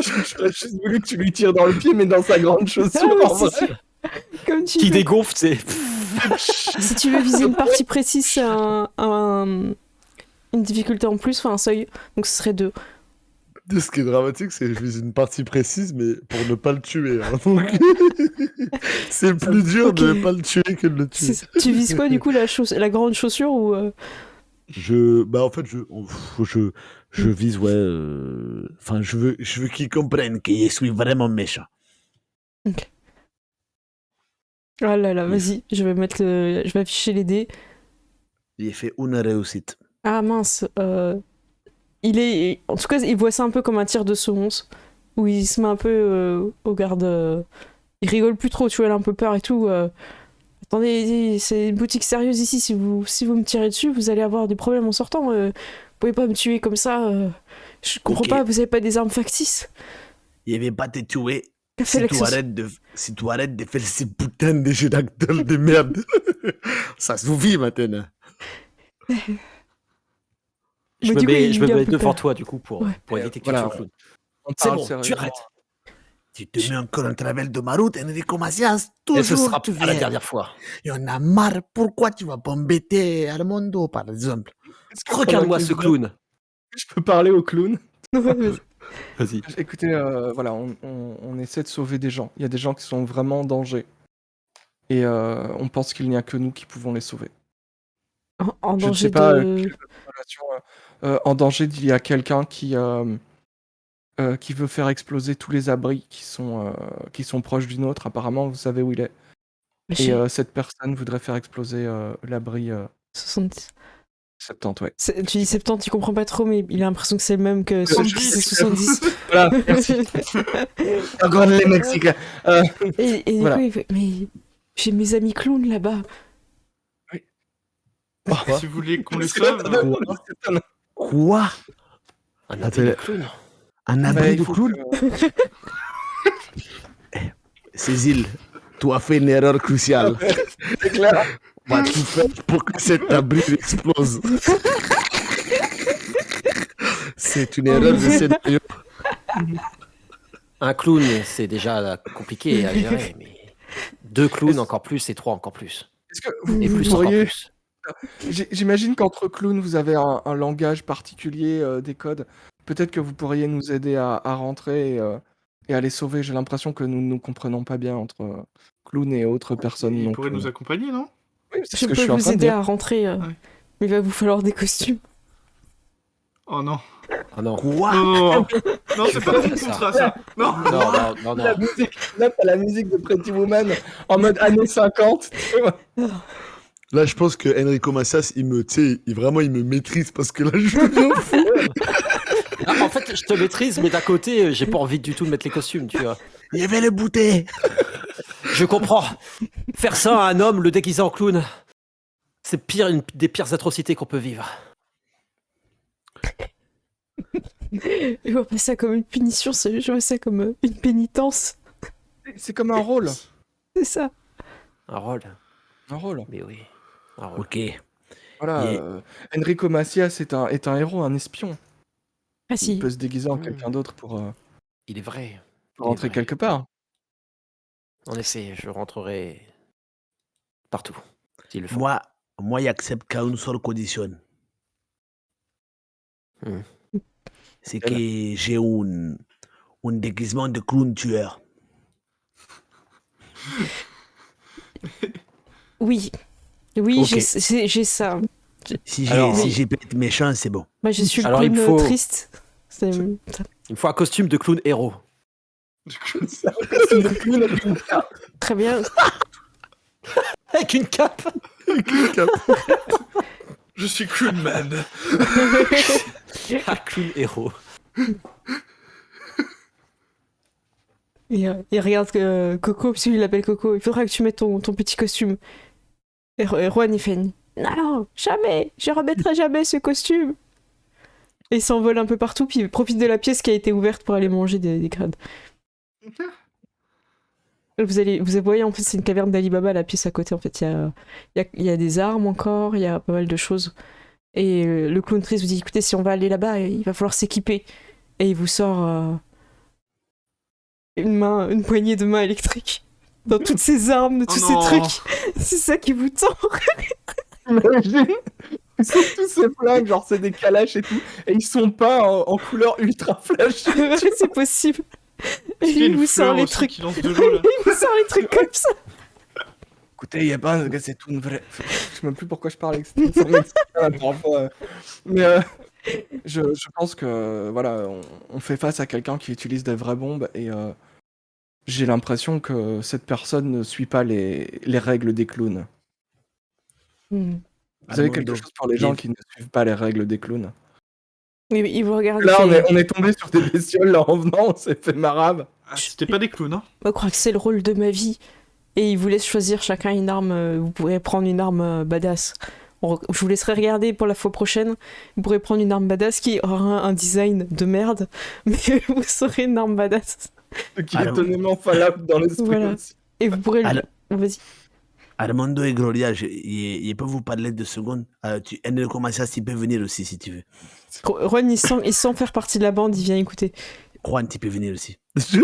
S5: J'aurais juste voulu que tu lui tires dans le pied, mais dans sa grande chaussure,
S1: Ah oui,
S5: en
S1: c'est
S5: vrai.
S1: sûr. Comme tu
S3: Qui
S1: veux.
S3: dégonfle, c'est.
S1: Si tu veux viser une partie précise, c'est une difficulté en plus, enfin un seuil. Donc ce serait 2.
S6: Ce qui est dramatique, c'est que je vise une partie précise, mais pour ne pas le tuer. Hein. Donc, c'est plus dur
S1: Ok.
S6: de ne pas le tuer que de le tuer.
S1: Tu vises quoi du coup, la grande chaussure ou
S6: En fait, je vise, ouais. Enfin,
S2: Je veux qu'il comprenne que je suis vraiment méchant.
S1: Ah là là, vas-y, je vais afficher les dés.
S2: J'ai fait une réussite.
S1: Ah mince, en tout cas, il voit ça un peu comme un tir de semonce, où il se met un peu au garde. Il rigole plus trop, tu vois, il a un peu peur et tout. Attendez, c'est une boutique sérieuse ici, si vous me tirez dessus, vous allez avoir des problèmes en sortant. Vous pouvez pas me tuer comme ça. Je comprends
S2: Ok.
S1: pas, vous avez pas des armes factices.
S2: Je vais pas te tuer
S1: Qu'a fait
S2: si tu,
S1: l'accessoire
S2: si tu arrêtes de faire ces putains de jeux d'acteurs de merde. Ça suffit maintenant.
S3: Je
S1: Mais
S3: me
S1: du coup,
S3: mets,
S1: il
S3: je me
S1: a un
S3: mets
S1: peu
S3: devant
S1: peur.
S3: toi, du coup, pour
S1: Ouais.
S3: éviter que tu
S5: Voilà.
S3: tues le clown.
S5: On
S3: C'est
S5: parle
S3: bon, tu
S5: sérieusement.
S3: arrêtes.
S2: Tu te mets encore en travers de ma route, Enrico Macias.
S3: Et ce
S2: Toujours,
S3: sera
S2: tu
S3: pas la
S2: viens.
S3: dernière fois.
S2: Il y en a marre. Pourquoi tu vas pas embêter Armando, par exemple?
S5: Est-ce que
S3: Regarde-moi
S5: pendant
S3: ce
S5: qu'il
S3: clown.
S5: Je peux parler au clown.
S1: Ouais, vas-y.
S3: Vas-y.
S5: Écoutez, voilà, on essaie de sauver des gens. Il y a des gens qui sont vraiment en danger. Et on pense qu'il n'y a que nous qui pouvons les sauver.
S1: En
S5: Je ne
S1: danger
S5: sais pas
S1: de...
S5: quelle est votre relation, en danger, il y a quelqu'un qui qui veut faire exploser tous les abris qui sont proches du nôtre. Apparemment, vous savez où il est. Et
S1: J'ai
S5: cette personne voudrait faire exploser l'abri
S1: 70.
S5: 70, ouais.
S1: Tu dis 70, tu comprends pas trop, mais il a l'impression que c'est le même que celui qui disait 70.
S5: Voilà, merci. Encore les Mexicains.
S1: Et du
S5: Voilà.
S1: coup, il fait, mais j'ai mes amis clowns là-bas.
S4: Si vous voulez qu'on les sauve,
S2: Quoi?
S3: Un
S2: Attends,
S3: abri de clown.
S2: Un
S5: Bah,
S2: abri
S5: il
S2: de
S5: faut
S2: clown? Cécile, tu as fait une erreur cruciale.
S5: C'est clair.
S2: On va tout faire pour que cet abri explose. C'est une erreur de scénario.
S3: Un clown, c'est déjà compliqué à gérer, mais 2 clowns encore plus et 3 encore plus.
S5: Est-ce que
S3: Et
S5: vous
S3: plus encore
S5: pourriez...
S3: plus.
S5: J'imagine qu'entre clowns, vous avez un langage particulier, des codes. Peut-être que vous pourriez nous aider à rentrer et à les sauver. J'ai l'impression que nous ne nous comprenons pas bien entre clowns et autres personnes
S4: il
S5: non
S4: pourrait nous
S5: clowns.
S4: accompagner, non?
S5: Oui, c'est ce
S1: Je
S5: que je
S1: peux
S5: suis en
S1: vous
S5: train de
S1: aider
S5: dire.
S1: à rentrer,
S4: Ouais.
S1: mais il va vous falloir des costumes.
S4: Oh non.
S3: Ah non.
S2: Quoi?
S4: Non, non, c'est pas
S3: Ça.
S4: mon contrat, ça. Non.
S3: Non.
S5: La musique, là, t'as la musique de Pretty Woman en mode années 50.
S6: Là, je pense que Enrico Macias, il me maîtrise parce que là, je deviens fou.
S3: Ah, en fait, je te maîtrise, mais d'un côté, j'ai pas envie du tout de mettre les costumes, tu vois.
S2: Il y avait le bouteille.
S3: Je comprends. Faire ça à un homme, le déguiser en clown, c'est une des pires atrocités qu'on peut vivre.
S1: Je vois pas ça comme une punition, je vois ça comme une pénitence.
S5: C'est comme un rôle.
S1: C'est ça.
S3: Un rôle.
S5: Un rôle.
S3: Mais oui. Un rôle.
S2: Ok.
S5: Voilà.
S2: Et-
S5: Enrico Macias est un héros, un espion.
S1: Ah
S5: Il
S1: si.
S5: peut se déguiser en quelqu'un d'autre pour
S3: Il est vrai.
S5: rentrer
S3: vrai.
S5: quelque part.
S3: En effet, je rentrerai partout. S'il le faut.
S2: Moi, j'accepte qu'à une seule condition.
S3: Hmm.
S2: C'est que j'ai un déguisement de clown tueur.
S1: Oui. Oui,
S2: Ok.
S1: j'ai ça.
S2: Si
S3: Alors-
S2: j'ai pas été méchant, c'est bon.
S1: Moi, je suis le
S3: Alors, il
S1: clown
S3: faut-
S1: triste. C'est-
S3: Il me faut un costume de clown héros.
S1: Très bien.
S3: Avec une cape.
S4: Je suis Clown Man.
S3: Un clown héros.
S1: Il regarde Coco, parce qu'il l'appelle Coco. Il faudra que tu mettes ton petit costume. Et Juan, il fait non, jamais, je remettrai jamais ce costume. Et il s'envole un peu partout, puis il profite de la pièce qui a été ouverte pour aller manger des crânes. Vous voyez, en fait, c'est une caverne d'Alibaba, la pièce à côté. En fait, il y a des armes encore, il y a pas mal de choses. Et le clown triste vous dit écoutez, si on va aller là-bas, il va falloir s'équiper. Et il vous sort une poignée de main électrique. Dans toutes ces armes, de tous ces
S4: non.
S1: trucs. C'est ça qui vous tend.
S5: Imagine. Ils sont tous ces flingues, genre c'est des calaches et tout, et ils sont pas en couleur ultra flash.
S1: C'est possible. Et
S4: Il y a
S1: il
S4: une
S1: vous sort
S4: fleur
S1: les
S4: aussi
S1: trucs.
S4: qui lance de l'eau, là.
S1: Il vous sort les trucs comme ça.
S5: Écoutez, il y a pas c'est tout une vraie. Je sais même plus pourquoi je parle avec cette parfois. Mais je pense que voilà, on fait face à quelqu'un qui utilise des vraies bombes et j'ai l'impression que cette personne ne suit pas les règles des clowns.
S1: Hmm.
S5: Vous avez
S2: Armando,
S5: quelque chose pour les gens qui ne suivent pas les règles des clowns?
S1: Il vous regarde.
S5: Là,
S1: il fait,
S5: on est tombé sur des bestioles là en venant, on s'est fait marave.
S4: Ah, c'était pas des clowns, hein.
S1: Moi, je crois que c'est le rôle de ma vie. Et il vous laisse choisir chacun une arme. Vous pourrez prendre une arme badass. Je vous laisserai regarder pour la fois prochaine. Vous pourrez prendre une arme badass qui aura un design de merde, mais vous saurez une arme badass.
S5: Ce qui est
S2: Alors-
S5: étonnamment fallable dans l'esprit
S1: Voilà.
S5: aussi.
S1: Et vous pourrez.
S2: Alors-
S1: Vas-y.
S2: Armando et Gloria, il peut vous parler 2 secondes. Enrico Macias, il peut venir aussi si tu veux.
S1: Juan, il sent faire partie de la bande, il vient écouter.
S2: Juan, tu peux venir aussi.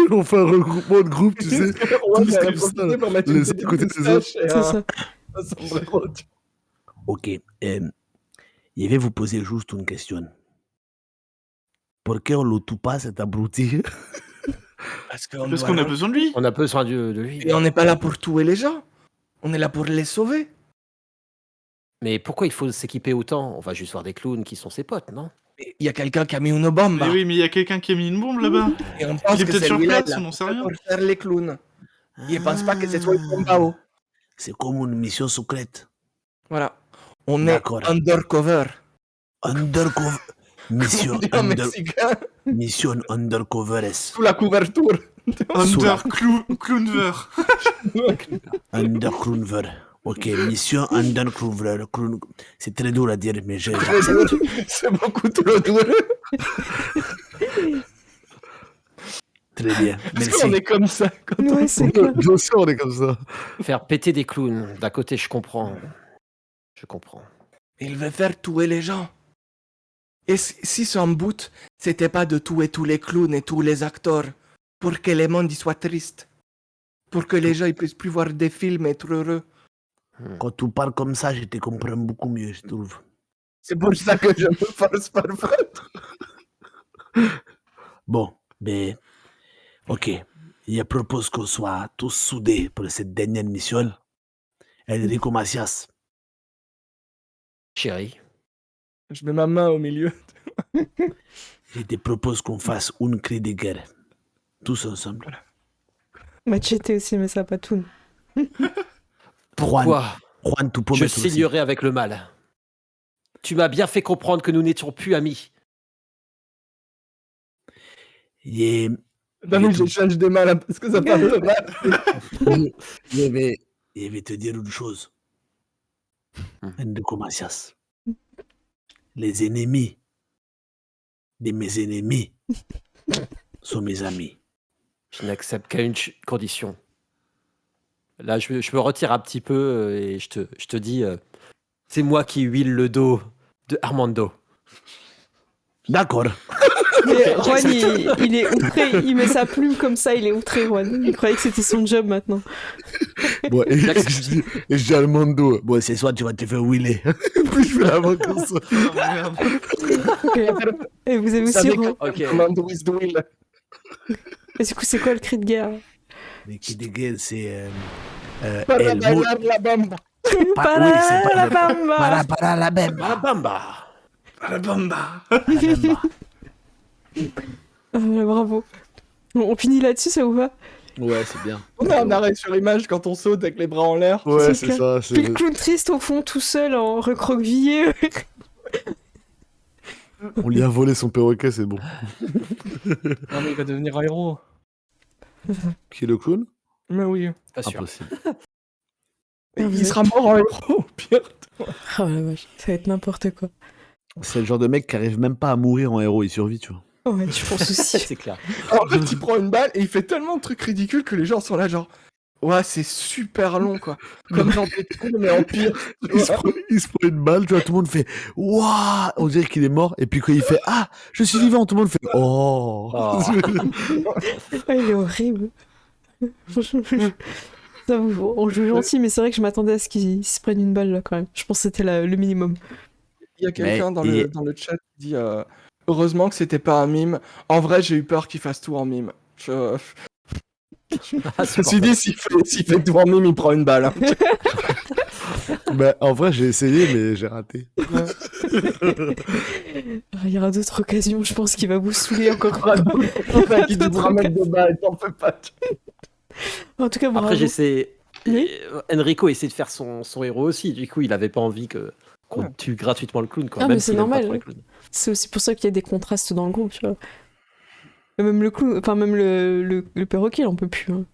S6: On fait un regroupement de groupe, tu sais.
S5: Ouais,
S6: tous
S5: mais elle a
S6: comme ça,
S5: profité pour mettre
S6: les
S5: une
S6: uns
S5: petite
S6: à côté des
S5: moustache et
S1: C'est ça.
S5: un sombrero.
S2: Ok. Je vais vous poser juste une question. Pourquoi on le tue pas, cet abruti?
S5: Parce
S4: Parce qu'on a besoin de lui.
S3: On a besoin de lui.
S5: Et on n'est pas là pour tuer les gens. On est là pour les sauver.
S3: Mais pourquoi il faut s'équiper autant? On va juste voir des clowns qui sont ses potes, non?
S5: Mais il y a quelqu'un qui a mis une bombe.
S4: Mais oui, mais il y a quelqu'un qui a mis une bombe là-bas.
S5: Et on pense
S4: Il est
S5: que
S4: peut-être
S5: c'est
S4: sur
S5: lui-là,
S4: place, on n'en sait rien.
S5: pour faire les clowns. Il pense pas que c'est toi le Bombao.
S2: C'est comme une mission secrète.
S5: Voilà. On est
S2: D'accord.
S5: undercover.
S2: Undercover. Mission,
S5: On dit en mexicain,
S2: mission undercover.
S5: sous la couverture.
S4: Clownver.
S2: Undercover. Ok, mission undercover. C'est très dur à dire, mais j'ai.
S5: C'est beaucoup trop dur.
S2: Très bien.
S5: Parce
S2: Merci.
S5: qu'on est comme ça. Quand on...
S1: Ouais, c'est clair.
S6: Bien sûr, on est comme ça.
S3: Faire péter des clowns. D'un côté, je comprends. Je comprends.
S5: Il veut faire tuer les gens. Et si son but, c'était pas de tuer tous les clowns et tous les acteurs, pour que le monde y soit triste, pour que les gens ils puissent plus voir des films et être heureux.
S2: Quand tu parles comme ça, je te comprends beaucoup mieux, je trouve.
S5: C'est pour ça que je me force parfois.
S2: Bon, ben. Ok. Je propose qu'on soit tous soudés pour cette dernière mission. Enrico Macias.
S3: Chérie.
S5: Je mets ma main au milieu.
S2: Je te propose qu'on fasse une cri de guerre. Tous ensemble.
S1: Machete aussi, mais ça pas tout.
S3: Pourquoi
S2: Juan, tu peux
S3: je
S2: mettre aussi.
S3: signerai avec le mal? Tu m'as bien fait comprendre que nous n'étions plus amis.
S2: Je
S5: Non, mais j'échange des mains là parce que ça parle de mal.
S2: vais te dire une chose. Enrico Macias. Les ennemis de mes ennemis sont mes amis.
S3: Je n'accepte qu'à une condition. Là, je me retire un petit peu et je te dis, c'est moi qui huile le dos de Armando.
S2: D'accord.
S1: Mais Juan, il est outré, il met sa plume comme ça, il est outré, Juan. Il croyait que c'était son job maintenant.
S6: Bon, et je dis à Armando,
S2: Bon, c'est soit tu vas te faire wheeler.
S6: puis je fais la main comme ça.
S4: Oh, merde.
S1: Et vous avez
S5: Ça
S1: aussi.
S5: savez que
S3: Ok.
S5: Armando is the will.
S1: Et du coup, c'est quoi le cri de guerre?
S2: Les cris de guerre, c'est.
S5: Para
S2: El
S5: bailar la bamba.
S2: Oui, c'est pas
S1: la bamba.
S2: Para la bemba.
S3: Bamba.
S4: La bamba.
S1: Bravo. On finit là-dessus, ça vous va?
S2: Ouais, c'est bien.
S5: On a un arrêt sur image quand on saute avec les bras en l'air.
S6: Ouais,
S1: C'est
S6: c'est ça.
S1: Puis le clown triste au fond, tout seul, en recroquevillé.
S6: On lui a volé son perroquet, c'est bon.
S5: Non, mais il va devenir un héros.
S6: Qui est le clown?
S5: Mais oui.
S3: Pas sûr.
S6: Impossible.
S5: Et il sera mort en héros, au pire.
S1: Oh la vache, ça va être n'importe quoi.
S6: C'est le genre de mec qui arrive même pas à mourir en héros, il survit, tu vois.
S1: Ouais, je pense aussi.
S3: C'est clair.
S5: En fait, il prend une balle et il fait tellement de trucs ridicules que les gens sont là, genre. Ouais, c'est super long, quoi. Comme dans Deadpool, mais en pire. tu
S6: Il se,
S5: vois.
S6: prend, il se prend une balle, tu vois, tout le monde fait waouh, on dirait qu'il est mort, et puis quand il fait ah, je suis vivant, tout le monde fait oh.
S3: Oh.
S1: Ouais, il est horrible. Franchement, ça, on joue gentil, mais c'est vrai que je m'attendais à ce qu'il se prenne une balle là quand même. Je pense que c'était le minimum.
S5: Il y a quelqu'un dans,
S6: Mais-
S5: dans le chat qui dit heureusement que c'était pas un mime. En vrai, j'ai eu peur qu'il fasse tout en mime.
S3: Ah,
S5: Ceci dit, s'il fait tout en mime, il prend une balle. Hein.
S6: Bah, en vrai, j'ai essayé, mais j'ai raté.
S1: Il y aura d'autres occasions, je pense qu'il va vous saouler encore.
S5: Il devra mettre des balles, t'en peux pas.
S1: En tout cas, bravo.
S3: Après, j'essaie.
S1: Oui.
S3: Enrico essaie de faire son héros aussi. Du coup, il avait pas envie qu'on
S5: Ouais.
S3: tue gratuitement le clown. Quoi,
S1: Ah,
S3: même
S1: mais c'est
S3: s'il aime pas
S1: normal.
S3: trop les clowns.
S1: C'est aussi pour ça qu'il y a des contrastes dans le groupe, tu vois. Et même le clown, enfin même le perroquet, il en peut plus. Hein.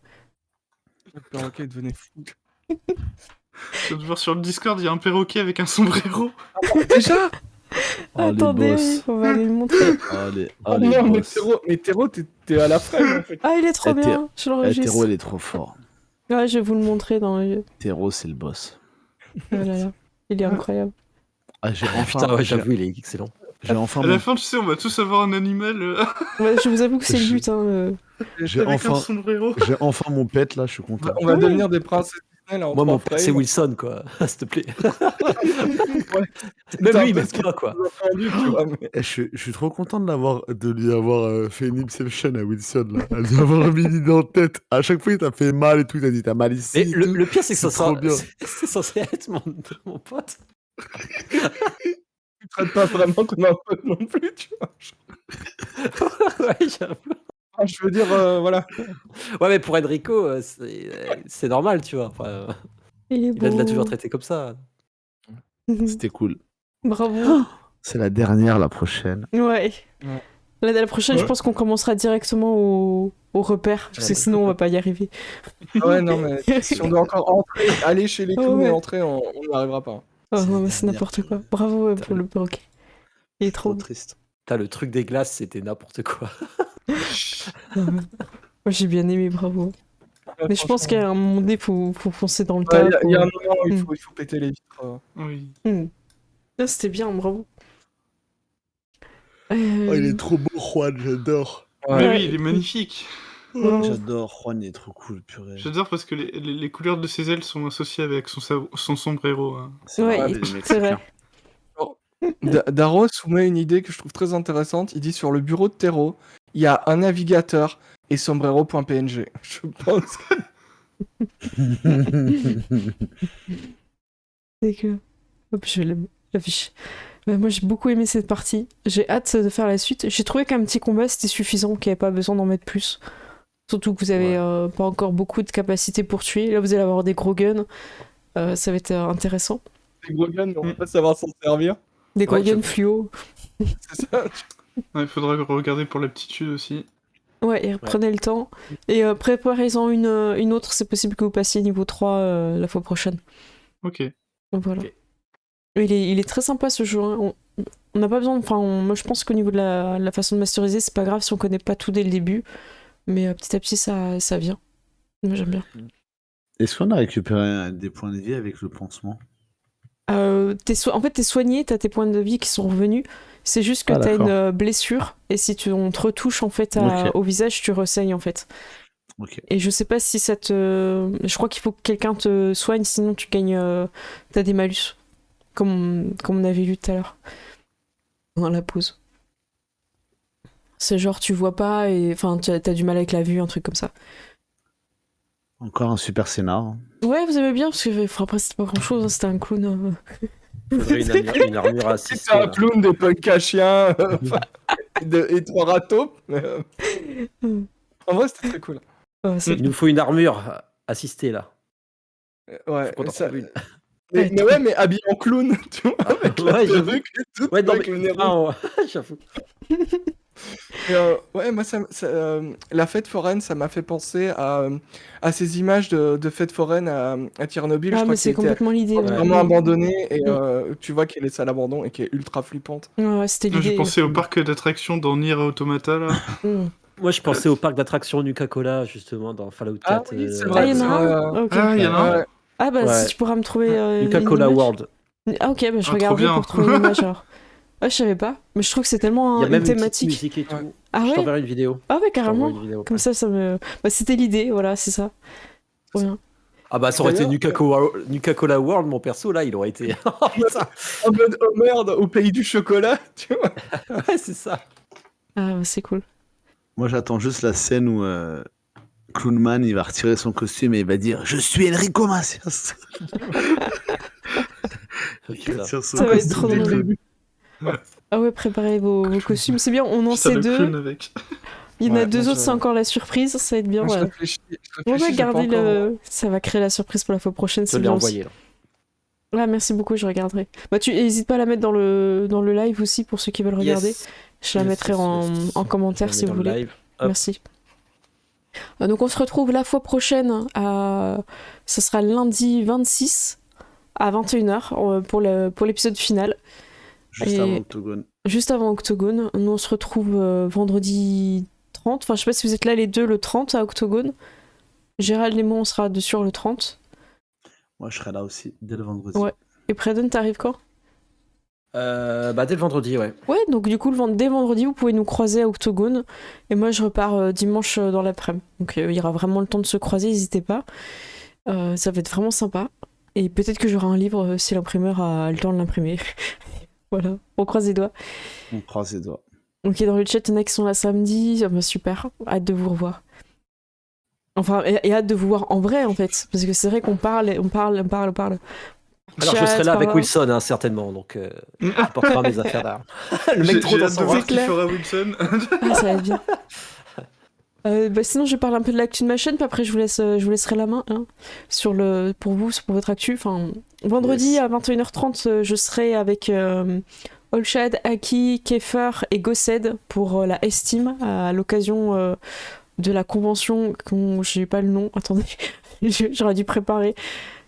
S5: Le perroquet devenait fou.
S4: Je viens de voir sur le Discord, il y a un perroquet avec un sombrero.
S5: Déjà
S1: Attendez, oui, on va aller le montrer.
S5: Oh non, mais Théro, t'es à la fraîche en fait.
S1: Ah, il est trop
S2: Eh,
S1: bien, je l'enregistre.
S2: Théro, il est trop fort.
S1: Ouais, je vais vous le montrer dans le...
S2: Théro, c'est le boss.
S1: Oh là là, il est incroyable.
S2: Ah, j'ai
S3: Ah,
S2: enfin,
S3: putain, ouais, j'avoue, il est excellent.
S2: j'ai enfin,
S4: À la
S2: mon-
S4: fin, tu sais, on va tous avoir un animal
S1: Ouais, je vous avoue que c'est le but. Hein.
S6: J'ai
S4: avec
S6: enfin,
S4: un sombrero.
S6: j'ai enfin mon pet là, je suis content.
S5: On va devenir des princesses Disney là en
S3: Moi, mon
S5: trois
S3: père, c'est
S5: frames.
S3: Wilson, quoi. S'il te plaît.
S5: C'est
S3: Même
S5: un
S3: lui,
S5: peu
S3: même
S5: ce
S3: toi, quoi.
S5: qu'on a entendu, tu vois, mais-
S6: Eh, je suis trop content de lui avoir fait une Inception à Wilson là. À lui avoir mis l'idée en tête. À chaque fois, il t'a fait mal et tout. Il t'a dit t'as mal ici.
S3: Mais
S6: et tout.
S3: le pire, c'est que
S6: C'est trop bien.
S3: c'est censé être mon pote.
S5: Tu te montre pas vraiment qu'on a un pote non plus, tu vois.
S3: Ouais, j'avoue.
S5: Enfin, je veux dire, voilà.
S3: Ouais, mais pour Enrico, c'est normal, tu vois. Enfin,
S1: Il est
S3: il l'a toujours
S1: beau.
S3: traité comme ça.
S2: C'était cool.
S1: Bravo.
S2: C'est la dernière, la prochaine.
S1: Ouais.
S5: Ouais.
S1: La prochaine, je
S4: Ouais.
S1: pense qu'on commencera directement au repère, parce que
S3: Ouais.
S1: sinon on va pas y arriver.
S5: Ah ouais, non, mais si on doit encore aller chez les clowns
S1: Ouais.
S5: et entrer, on n'y arrivera pas.
S1: Oh,
S2: C'est
S1: non,
S2: la
S1: mais c'est
S2: dernière,
S1: n'importe
S2: tu
S1: quoi.
S2: vois.
S1: Bravo
S3: T'as
S1: pour
S3: le-
S1: le perroquet. Il est trop
S2: Trop
S1: beau.
S2: triste.
S3: T'as le truc des glaces, c'était n'importe quoi.
S1: Non, mais- Moi j'ai bien aimé, bravo.
S5: Ouais,
S1: Mais je pense
S5: franchement.
S1: qu'à un moment donné, faut foncer dans le
S5: Ouais,
S1: tas.
S5: il y a un
S1: faut-
S5: moment où
S1: Hmm.
S5: il faut péter les vitres.
S4: Oui.
S1: Ah, c'était bien, bravo.
S2: Oh, il
S1: Euh,
S2: est trop beau, Juan, j'adore.
S5: Ouais.
S4: Mais
S1: Ouais.
S4: oui, il est magnifique.
S1: Ouais.
S2: J'adore, Juan, il est trop cool, purée.
S4: J'adore parce que les couleurs de ses ailes sont associées avec son sombrero. Hein.
S2: C'est
S1: Ouais,
S2: vrai,
S1: il-
S2: les
S1: c'est vrai.
S2: Mexicains.
S5: Daro soumet une idée que je trouve très intéressante. Il dit sur le bureau de Terreau, il y a un navigateur et sombrero.png. Je pense que...
S1: C'est que. Hop, je vais l'afficher. Moi j'ai beaucoup aimé cette partie. J'ai hâte de faire la suite. J'ai trouvé qu'un petit combat c'était suffisant, qu'il n'y avait pas besoin d'en mettre plus. Surtout que vous avez pas encore beaucoup de capacités pour tuer. Là vous allez avoir des gros guns. Ça va être intéressant.
S5: Les gros guns, mais on va pas savoir s'en servir.
S1: Des gros
S3: Ouais,
S1: guns
S3: je-
S1: fluo.
S5: C'est ça.
S4: Il faudra regarder pour l'aptitude aussi.
S1: Ouais, et prenez le temps. Et préparez-en une autre, c'est possible que vous passiez niveau 3 la fois prochaine.
S4: Ok.
S1: Donc voilà.
S3: Ok.
S1: Il est très sympa ce jeu. Hein. On n'a pas besoin. Enfin, moi je pense qu'au niveau de la façon de masteriser, c'est pas grave si on connaît pas tout dès le début. Mais petit à petit, ça vient. Moi j'aime bien.
S2: Est-ce qu'on a récupéré des points de vie avec le pansement?
S1: En fait, t'es soigné, t'as tes points de vie qui sont revenus. C'est juste que
S2: Ah,
S1: t'as
S2: d'accord.
S1: une blessure. Et si on te retouche en fait
S2: Ok.
S1: au visage, tu ressaignes en fait.
S2: Ok.
S1: Et je sais pas si ça te. Je crois qu'il faut que quelqu'un te soigne, sinon tu gagnes. T'as des malus. Comme on avait lu tout à l'heure. Dans la pause. C'est genre tu vois pas et. Enfin, t'as du mal avec la vue, un truc comme ça.
S2: Encore un super scénar. Hein.
S1: Ouais, vous aimez bien, parce que enfin, après c'était pas grand chose, c'était un clown.
S3: Faudrait une armure assistée.
S5: C'est un
S3: là.
S5: clown, des punks à chiens et 3 râteaux. En vrai, c'était très cool.
S1: C'est-
S3: Il nous faut une armure assistée là.
S5: Ouais,
S3: Faut qu'on en
S5: ça-
S3: trouve une.
S5: mais ouais, mais habillé en clown, tu vois, avec la
S3: Ouais, j'avoue.
S5: perruque et tout,
S3: Ouais, non,
S5: avec
S3: mais-
S5: le nez rouge.
S3: Ah, ouais, j'avoue.
S5: Et, ouais, moi, la fête foraine, ça m'a fait penser à ces images de fête foraine à Tchernobyl.
S1: Ah,
S5: je crois
S1: mais
S5: qu'il
S1: c'est
S5: était
S1: complètement l'idée. Ouais.
S5: vraiment abandonné et tu vois qu'il est laissé à l'abandon et qui est ultra flippante.
S1: Ouais, c'était l'idée.
S4: J'ai pensé au parc d'attractions dans Nier Automata là.
S1: Mm.
S3: Moi, je pensais au parc d'attractions Nuka-Cola, justement, dans Fallout 4.
S5: Ah oui, c'est
S1: Ah,
S5: vrai.
S1: il y en a
S5: c'est
S1: un
S5: vrai.
S1: Ok.
S4: Ah, il y en a un.
S5: Ouais.
S1: Ah, bah
S3: Ouais.
S1: si tu pourras me trouver. une
S3: Nuka-Cola
S1: image.
S3: World.
S1: Ah, ok, bah, je
S4: trop
S1: regarderai
S4: bien.
S1: pour trouver une image alors. Ah, je savais pas. Mais je trouve que c'est tellement
S3: Il y a
S1: une
S3: même une petite
S1: thématique.
S3: musique et tout.
S5: Ouais.
S1: Ah
S3: Je
S1: ouais
S3: t'enverrai une vidéo.
S1: Ah, ouais,
S3: Je t'envoie
S1: carrément.
S3: une vidéo.
S1: Comme ça me. Bah, c'était l'idée, voilà, c'est ça. Trop bien.
S3: Ah bah ça aurait été
S5: D'ailleurs,
S3: Nuka-Cola World, mon perso, là, il aurait été... Oh putain.
S5: En mode, oh merde, au pays du chocolat, tu vois.
S3: Ouais, c'est ça.
S1: Ah, bah, c'est cool.
S2: Moi, j'attends juste la scène où Clownman, il va retirer son costume et il va dire « Je suis Enrico Macias !»
S3: Putain.
S1: Ça va être trop
S5: Dès le
S1: drôle.
S5: début.
S1: Ah ouais, préparez vos costumes. C'est bien, on en
S4: Ça
S1: sait
S4: le
S1: deux.
S4: clown avec.
S1: Il y en a
S5: Ouais,
S1: deux
S5: moi,
S1: autres, c'est encore la surprise. Ça va être bien.
S5: Moi, je
S1: Ouais.
S5: réfléchis,
S1: Ouais,
S5: j'ai pas
S1: gardez
S5: encore-
S1: le. Ça va créer la surprise pour la fois prochaine.
S3: Je
S1: C'est
S3: l'ai
S1: bien aussi.
S3: envoyé, là.
S1: Ah, merci beaucoup, je regarderai. Bah, tu n'hésites pas à la mettre dans le live aussi pour ceux qui veulent regarder.
S3: Yes.
S1: Je la
S3: Yes,
S1: mettrai
S3: yes,
S1: en
S3: yes.
S1: commentaire
S3: Je
S1: si
S3: la
S1: vous
S3: mets dans le
S1: voulez.
S3: live. Hop.
S1: Merci. Donc on se retrouve la fois prochaine. Ce sera lundi 26 à 21h pour l'épisode final.
S2: Juste
S1: Et-
S2: avant Octogone.
S1: Juste avant Octogone. Nous on se retrouve vendredi 30. Enfin je sais pas si vous êtes là les deux le 30 à Octogone. Gérald et moi on sera dessus le 30.
S2: Moi, je serai là aussi, dès le vendredi.
S1: Ouais. Et Predon t'arrives quand?
S3: Bah dès le vendredi, ouais.
S1: Ouais, donc du coup, dès vendredi, vous pouvez nous croiser à Octogone. Et moi, je repars dimanche dans l'après-midi. Donc il y aura vraiment le temps de se croiser, n'hésitez pas. Ça va être vraiment sympa. Et peut-être que j'aurai un livre si l'imprimeur a le temps de l'imprimer. Voilà, on croise les doigts.
S2: On croise les doigts.
S1: Ok, dans le chat, il y en a qui sont là samedi. Ah bah, super, hâte de vous revoir. Enfin, et hâte de vous voir en vrai, en fait. Parce que c'est vrai qu'on parle, on parle
S3: Alors, je
S1: Chat,
S3: serai là
S1: par
S3: avec
S1: là.
S3: Wilson, hein, certainement, donc tu porteras mes affaires d'armes. Le
S4: J'ai
S3: mec trop dans
S4: hâte de
S3: son
S4: voir
S3: rôle.
S4: ce qu'il
S1: clair.
S4: fera Wilson.
S1: Ah, ça va être bien. Sinon, je parle un peu de l'actu de ma chaîne, puis après, je vous laisserai la main hein, pour votre actu. Enfin, vendredi
S3: Yes.
S1: à 21h30, je serai avec Olshad, Aki, Keffer et Gossed pour la S-Team à l'occasion de la convention. J'ai pas le nom, attendez, j'aurais dû préparer.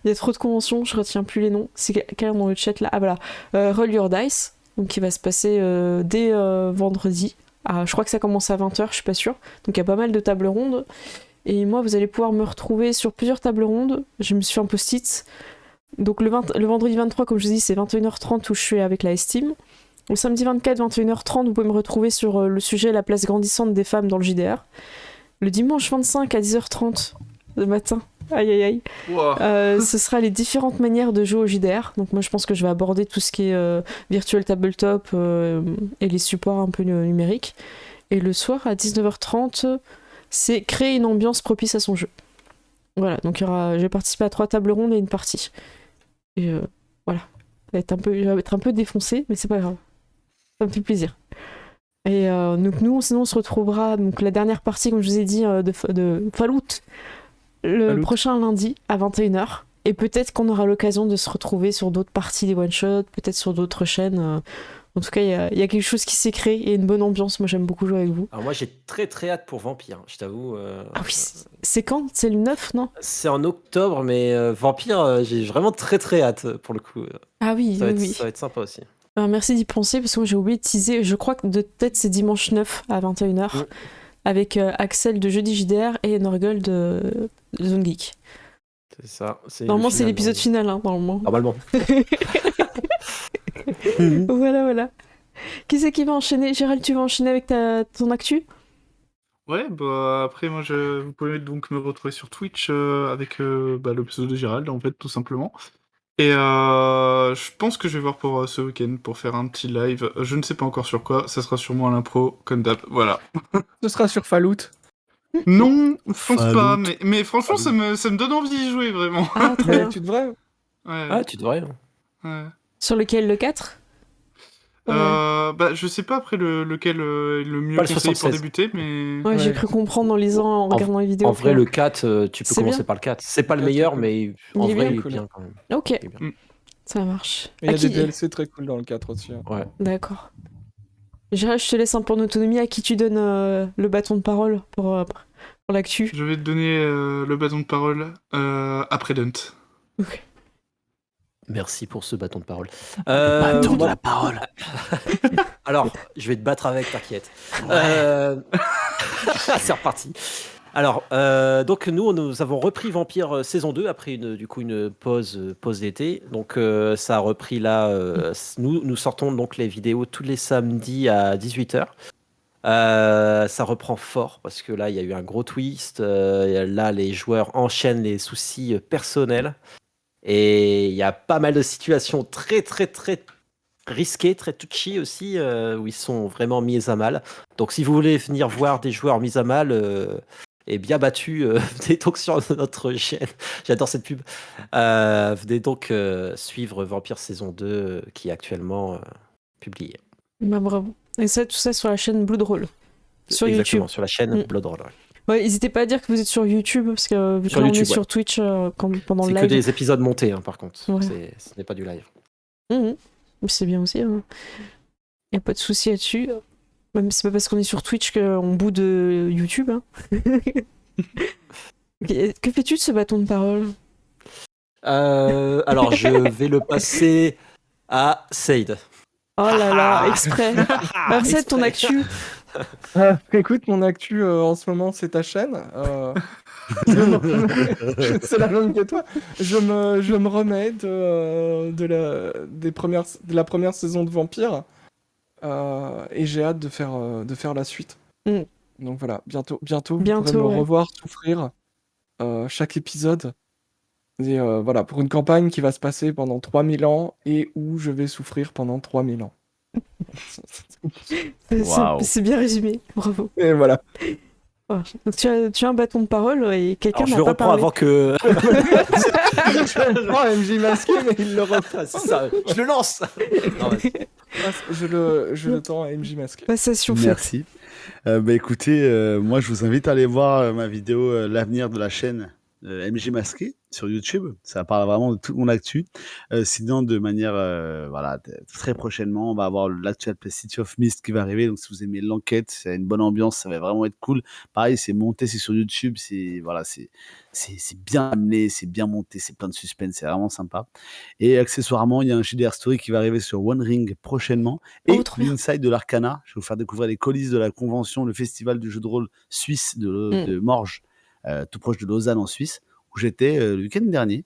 S1: Il y a trop de conventions, je retiens plus les noms. C'est quelqu'un dans le chat là. Ah voilà, Roll Your Dice, donc qui va se passer dès vendredi. Je crois que ça commence à 20h, je suis pas sûre. Donc il y a pas mal de tables rondes. Et moi, vous allez pouvoir me retrouver sur plusieurs tables rondes. Je me suis fait un post-it. Donc le vendredi 23, comme je vous dis, c'est 21h30 où je suis avec la S-Team. Le samedi 24, 21h30, vous pouvez me retrouver sur le sujet La place grandissante des femmes dans le JDR. Le dimanche 25 à 10h30 le matin, aïe aïe aïe,
S4: Wow.
S1: ce sera les différentes manières de jouer au JDR. Donc moi je pense que je vais aborder tout ce qui est virtual tabletop et les supports un peu numériques. Et le soir à 19h30, c'est créer une ambiance propice à son jeu. Voilà, donc j'ai participé à 3 tables rondes et une partie. Et voilà, je vais être un peu défoncé, mais c'est pas grave. Ça me fait plaisir. Et donc nous, sinon on se retrouvera, donc la dernière partie, comme je vous ai dit, de Fallout, le
S5: Fallout.
S1: prochain lundi à 21h. Et peut-être qu'on aura l'occasion de se retrouver sur d'autres parties des one-shots, peut-être sur d'autres chaînes. En tout cas, il y a quelque chose qui s'est créé et une bonne ambiance. Moi, j'aime beaucoup jouer avec vous.
S3: Alors, moi, j'ai très très hâte pour Vampire, je t'avoue.
S1: Ah oui, c'est quand? C'est le 9, non?
S3: C'est en octobre, mais Vampire, j'ai vraiment très très hâte pour le coup.
S1: Ah oui,
S3: Ça va,
S1: oui,
S3: être,
S1: oui.
S3: ça va être sympa aussi.
S1: Merci d'y penser, parce que moi, j'ai oublié de teaser. Je crois que de tête, c'est dimanche 9 à 21h, avec Axel de Jeudi JDR et Norgol de Zone Geek.
S3: C'est ça.
S1: Normalement, c'est l'épisode final, hein, normalement.
S3: Normalement.
S1: Voilà. Qui c'est qui va enchaîner? Gérald, tu vas enchaîner avec ton actu?
S4: Ouais, bah après moi vous pouvez donc me retrouver sur Twitch avec l'épisode de Gérald en fait tout simplement. Et je pense que je vais voir pour ce week-end pour faire un petit live. Je ne sais pas encore sur quoi, ça sera sûrement à l'impro comme d'hab. Voilà.
S5: Ce sera sur Fallout.
S4: Non, je pense pas,
S6: Fallout.
S4: mais franchement ça me donne envie d'y jouer vraiment.
S1: Ah, trop
S5: Mais
S1: bien.
S5: tu devrais.
S4: Ouais.
S3: Ah, tu devrais.
S4: Ouais.
S1: Sur lequel, le 4?
S4: Je sais pas après lequel est le mieux
S3: Pas le
S4: conseillé pour
S3: 76.
S4: débuter, mais
S1: Ouais, j'ai
S5: Ouais.
S1: cru comprendre en lisant, en regardant les vidéos.
S3: En vrai, le 4, tu peux
S1: C'est
S3: commencer
S1: bien.
S3: par le 4. C'est pas le
S5: 4,
S3: meilleur,
S5: c'est cool.
S3: mais en
S1: Il est
S3: vrai,
S1: bien,
S3: il est
S5: cool.
S3: bien quand même.
S1: Ok,
S3: Il est bien.
S1: ça marche.
S5: Et il y a
S1: À qui-
S5: des DLC très cool dans le 4 aussi. hein.
S3: Ouais.
S1: D'accord. Gérald, je te laisse un peu en autonomie. À qui tu donnes le bâton de parole pour l'actu?
S4: je vais te donner le bâton de parole après Dunt.
S1: Ok.
S3: Merci pour ce bâton de parole.
S2: Bâton de
S3: moi-
S2: la parole.
S3: Alors, je vais te battre avec, t'inquiète. C'est reparti. Alors, donc nous avons repris Vampire saison 2 après une pause d'été. Donc ça a repris là. Nous sortons donc les vidéos tous les samedis à 18h. Ça reprend fort parce que là il y a eu un gros twist. Là les joueurs enchaînent les soucis personnels et il y a pas mal de situations très très très risquées, très touchy aussi où ils sont vraiment mis à mal. Donc si vous voulez venir voir des joueurs mis à mal et bien battus, venez donc sur notre chaîne. J'adore cette pub. Venez donc suivre Vampire saison 2 qui est actuellement publiée.
S1: Bah, bravo. Et ça, tout ça sur la chaîne Bloodroll. Sur
S3: Exactement,
S1: YouTube.
S3: sur la chaîne
S1: Mm.
S3: Bloodroll. ouais.
S1: Ouais, n'hésitez pas à dire que vous êtes sur YouTube, parce que vu que
S3: Sur
S1: là, on est
S3: YouTube, ouais.
S1: sur Twitch pendant
S3: C'est
S1: le
S3: que
S1: live.
S3: des épisodes montés, hein, par contre.
S1: Ouais.
S3: Ce n'est pas du live.
S1: Mhm. C'est bien aussi. Il n'y a pas de souci là-dessus. Même c'est pas parce qu'on est sur Twitch qu'on bout de YouTube. Hein. Que fais-tu de ce bâton de parole?
S3: Alors, je vais le passer à Saïd.
S1: Oh là là, exprès. Marcel, ton actu.
S5: Écoute, mon actu en ce moment, c'est ta chaîne. C'est la même que toi. Je me remets de la première saison de Vampire. Et j'ai hâte de faire la suite.
S1: Mm.
S5: Donc voilà, bientôt vous
S1: Bientôt,
S5: pourrez me
S1: ouais.
S5: revoir souffrir chaque épisode. Et voilà, pour une campagne qui va se passer pendant 3000 ans et où je vais souffrir pendant 3000 ans.
S1: C'est
S2: Waouh.
S1: c'est bien résumé, bravo.
S5: Et voilà.
S1: Oh, donc tu as un bâton de parole et quelqu'un
S3: Alors, je
S1: n'a
S3: le
S1: pas
S3: reprends
S1: parlé.
S3: avant que.
S5: Je prends MJ masqué, mais il le reprend.
S3: Ah, c'est ça, je le lance. Non, vas-y.
S5: Je le tends à MJ masqué.
S1: Passation faite.
S2: Merci. Bah écoutez, moi je vous invite à aller voir ma vidéo L'avenir de la chaîne MJ Masqué sur YouTube. Ça parle vraiment de toute mon actu. Sinon, de manière voilà, très prochainement, on va avoir l'actuel City of Mist qui va arriver. Donc si vous aimez l'enquête, c'est une bonne ambiance, ça va vraiment être cool. Pareil, c'est monté, c'est sur YouTube, c'est voilà, c'est bien amené, c'est bien monté, c'est plein de suspense, c'est vraiment sympa. Et accessoirement, il y a un JDR Story qui va arriver sur One Ring prochainement.
S1: Oh,
S2: Et
S1: trop bien.
S2: l'Inside de l'Arcana. Je vais vous faire découvrir les coulisses de la convention, le festival du jeu de rôle suisse de Morges, tout proche de Lausanne en Suisse, où j'étais le week-end dernier.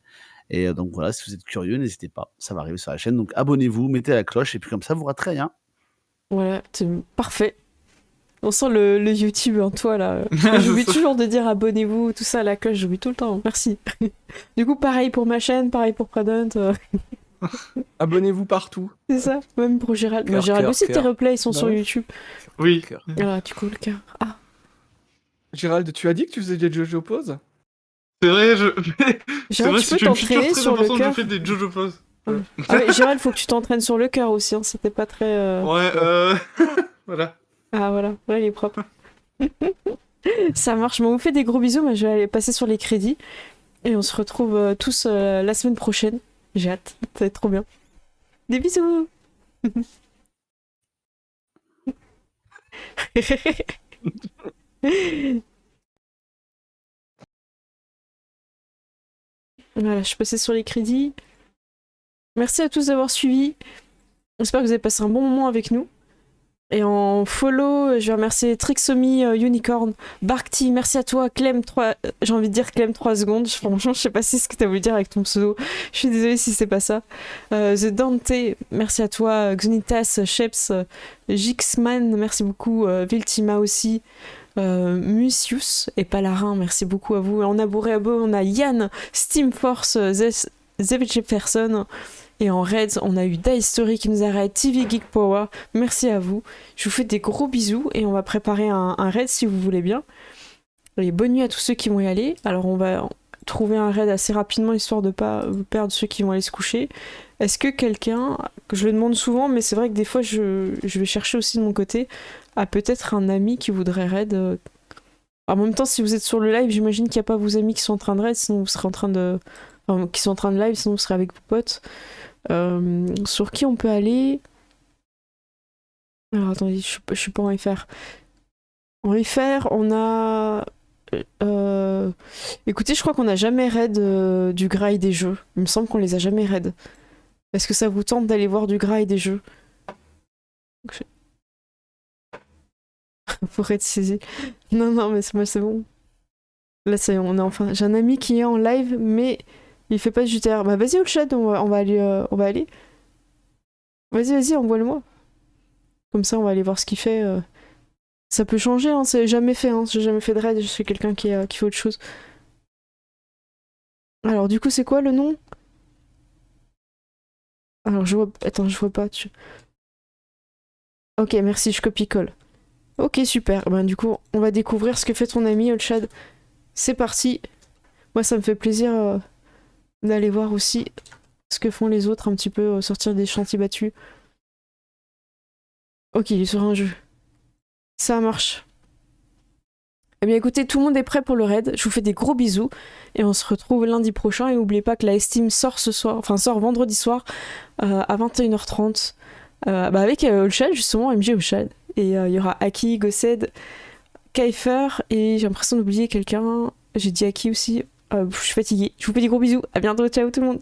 S2: Et donc voilà, si vous êtes curieux, n'hésitez pas. Ça va arriver sur la chaîne. Donc abonnez-vous, mettez la cloche, et puis comme ça, vous raterez rien.
S1: Voilà, c'est parfait. On sent le YouTube en toi là. J'oublie toujours de dire abonnez-vous, tout ça à la cloche, j'oublie tout le temps. Merci. Du coup, pareil pour ma chaîne, pareil pour Pradont.
S5: Abonnez-vous partout.
S1: C'est ça, même pour Gérald.
S3: Cœur,
S1: Moi, Gérald
S3: cœur,
S1: aussi,
S3: cœur.
S1: tes replays ils sont
S5: Bah
S1: sur
S5: ouais.
S1: YouTube.
S4: Oui.
S3: Cœur.
S1: Ah, du coup, le cœur. Ah,
S5: Gérald, tu as dit que tu faisais des JoJo poses?
S4: C'est vrai, c'est
S1: Gérald,
S4: vrai,
S1: tu peux
S4: c'est une feature
S1: t'entraîner
S4: très
S1: sur le
S4: importante,
S1: cœur.
S4: je fais des JoJo poses.
S1: Ah ouais, Gérald, faut que tu t'entraînes sur le cœur aussi, hein. C'était pas très.
S4: Ouais, voilà.
S1: Ah voilà, là il est propre. Ça marche, bon, on vous fait des gros bisous, mais je vais aller passer sur les crédits. Et on se retrouve tous la semaine prochaine. J'ai hâte, ça va être trop bien. Des bisous. Voilà, je suis passée sur les crédits. Merci à tous d'avoir suivi. J'espère que vous avez passé un bon moment avec nous. Et en follow, je vais remercier Trixomi Unicorn, Barkty, merci à toi, Clem 3, j'ai envie de dire Clem 3 secondes, franchement je sais pas si c'est ce que t'as voulu dire avec ton pseudo, je suis désolée si c'est pas ça. The Dante, merci à toi, Xunitas, Sheps, Jixman, merci beaucoup, Viltima aussi, Musius et Palarin, merci beaucoup à vous. Et en Aboréabo, on a Yann, Steamforce, Zevcheperson. Et en Reds, on a eu Die Story qui nous arrête, TV Geek Power. Merci à vous. Je vous fais des gros bisous et on va préparer un raid si vous voulez bien. Et bonne nuit à tous ceux qui vont y aller. Alors on va trouver un raid assez rapidement histoire de pas perdre ceux qui vont aller se coucher. Est-ce que quelqu'un, que je le demande souvent, mais c'est vrai que des fois je vais chercher aussi de mon côté, a peut-être un ami qui voudrait raid. En même temps, si vous êtes sur le live, j'imagine qu'il n'y a pas vos amis qui sont en train de raid, sinon vous serez en train de... Enfin, qui sont en train de live, sinon vous serez avec vos potes. Sur qui on peut aller? Alors attendez, je suis pas en FR. En FR, on a... Écoutez, je crois qu'on n'a jamais raid du Grail des jeux. Il me semble qu'on les a jamais raid. Est-ce que ça vous tente d'aller voir du Grail des jeux? Pour raid saisi. Non, mais moi c'est bon. Là, on est enfin... J'ai un ami qui est en live, mais... Il fait pas de JTR. Bah vas-y au chat, on va aller. Vas-y, envoie-le-moi. Comme ça, on va aller voir ce qu'il fait. Ça peut changer, hein, c'est jamais fait. Hein. J'ai jamais fait de raid, je suis quelqu'un qui fait autre chose. Alors du coup, c'est quoi le nom? Alors je vois. Attends, je vois pas. Ok, merci, je copie-colle. Ok, super. Ben du coup, on va découvrir ce que fait ton ami au chat. C'est parti. Moi, ça me fait plaisir. D'aller voir aussi ce que font les autres, un petit peu sortir des chantiers battus. Ok, il est sur un jeu. Ça marche. Eh bien écoutez, tout le monde est prêt pour le raid. Je vous fais des gros bisous. Et on se retrouve lundi prochain. Et n'oubliez pas que la Steam sort sort vendredi soir à 21h30. Avec Olshad, justement, MJ Olshad. Et il y aura Aki, Gossed, Kaifer. Et j'ai l'impression d'oublier quelqu'un. J'ai dit Aki aussi. Je suis fatiguée. Je vous fais des gros bisous. À bientôt. Ciao tout le monde.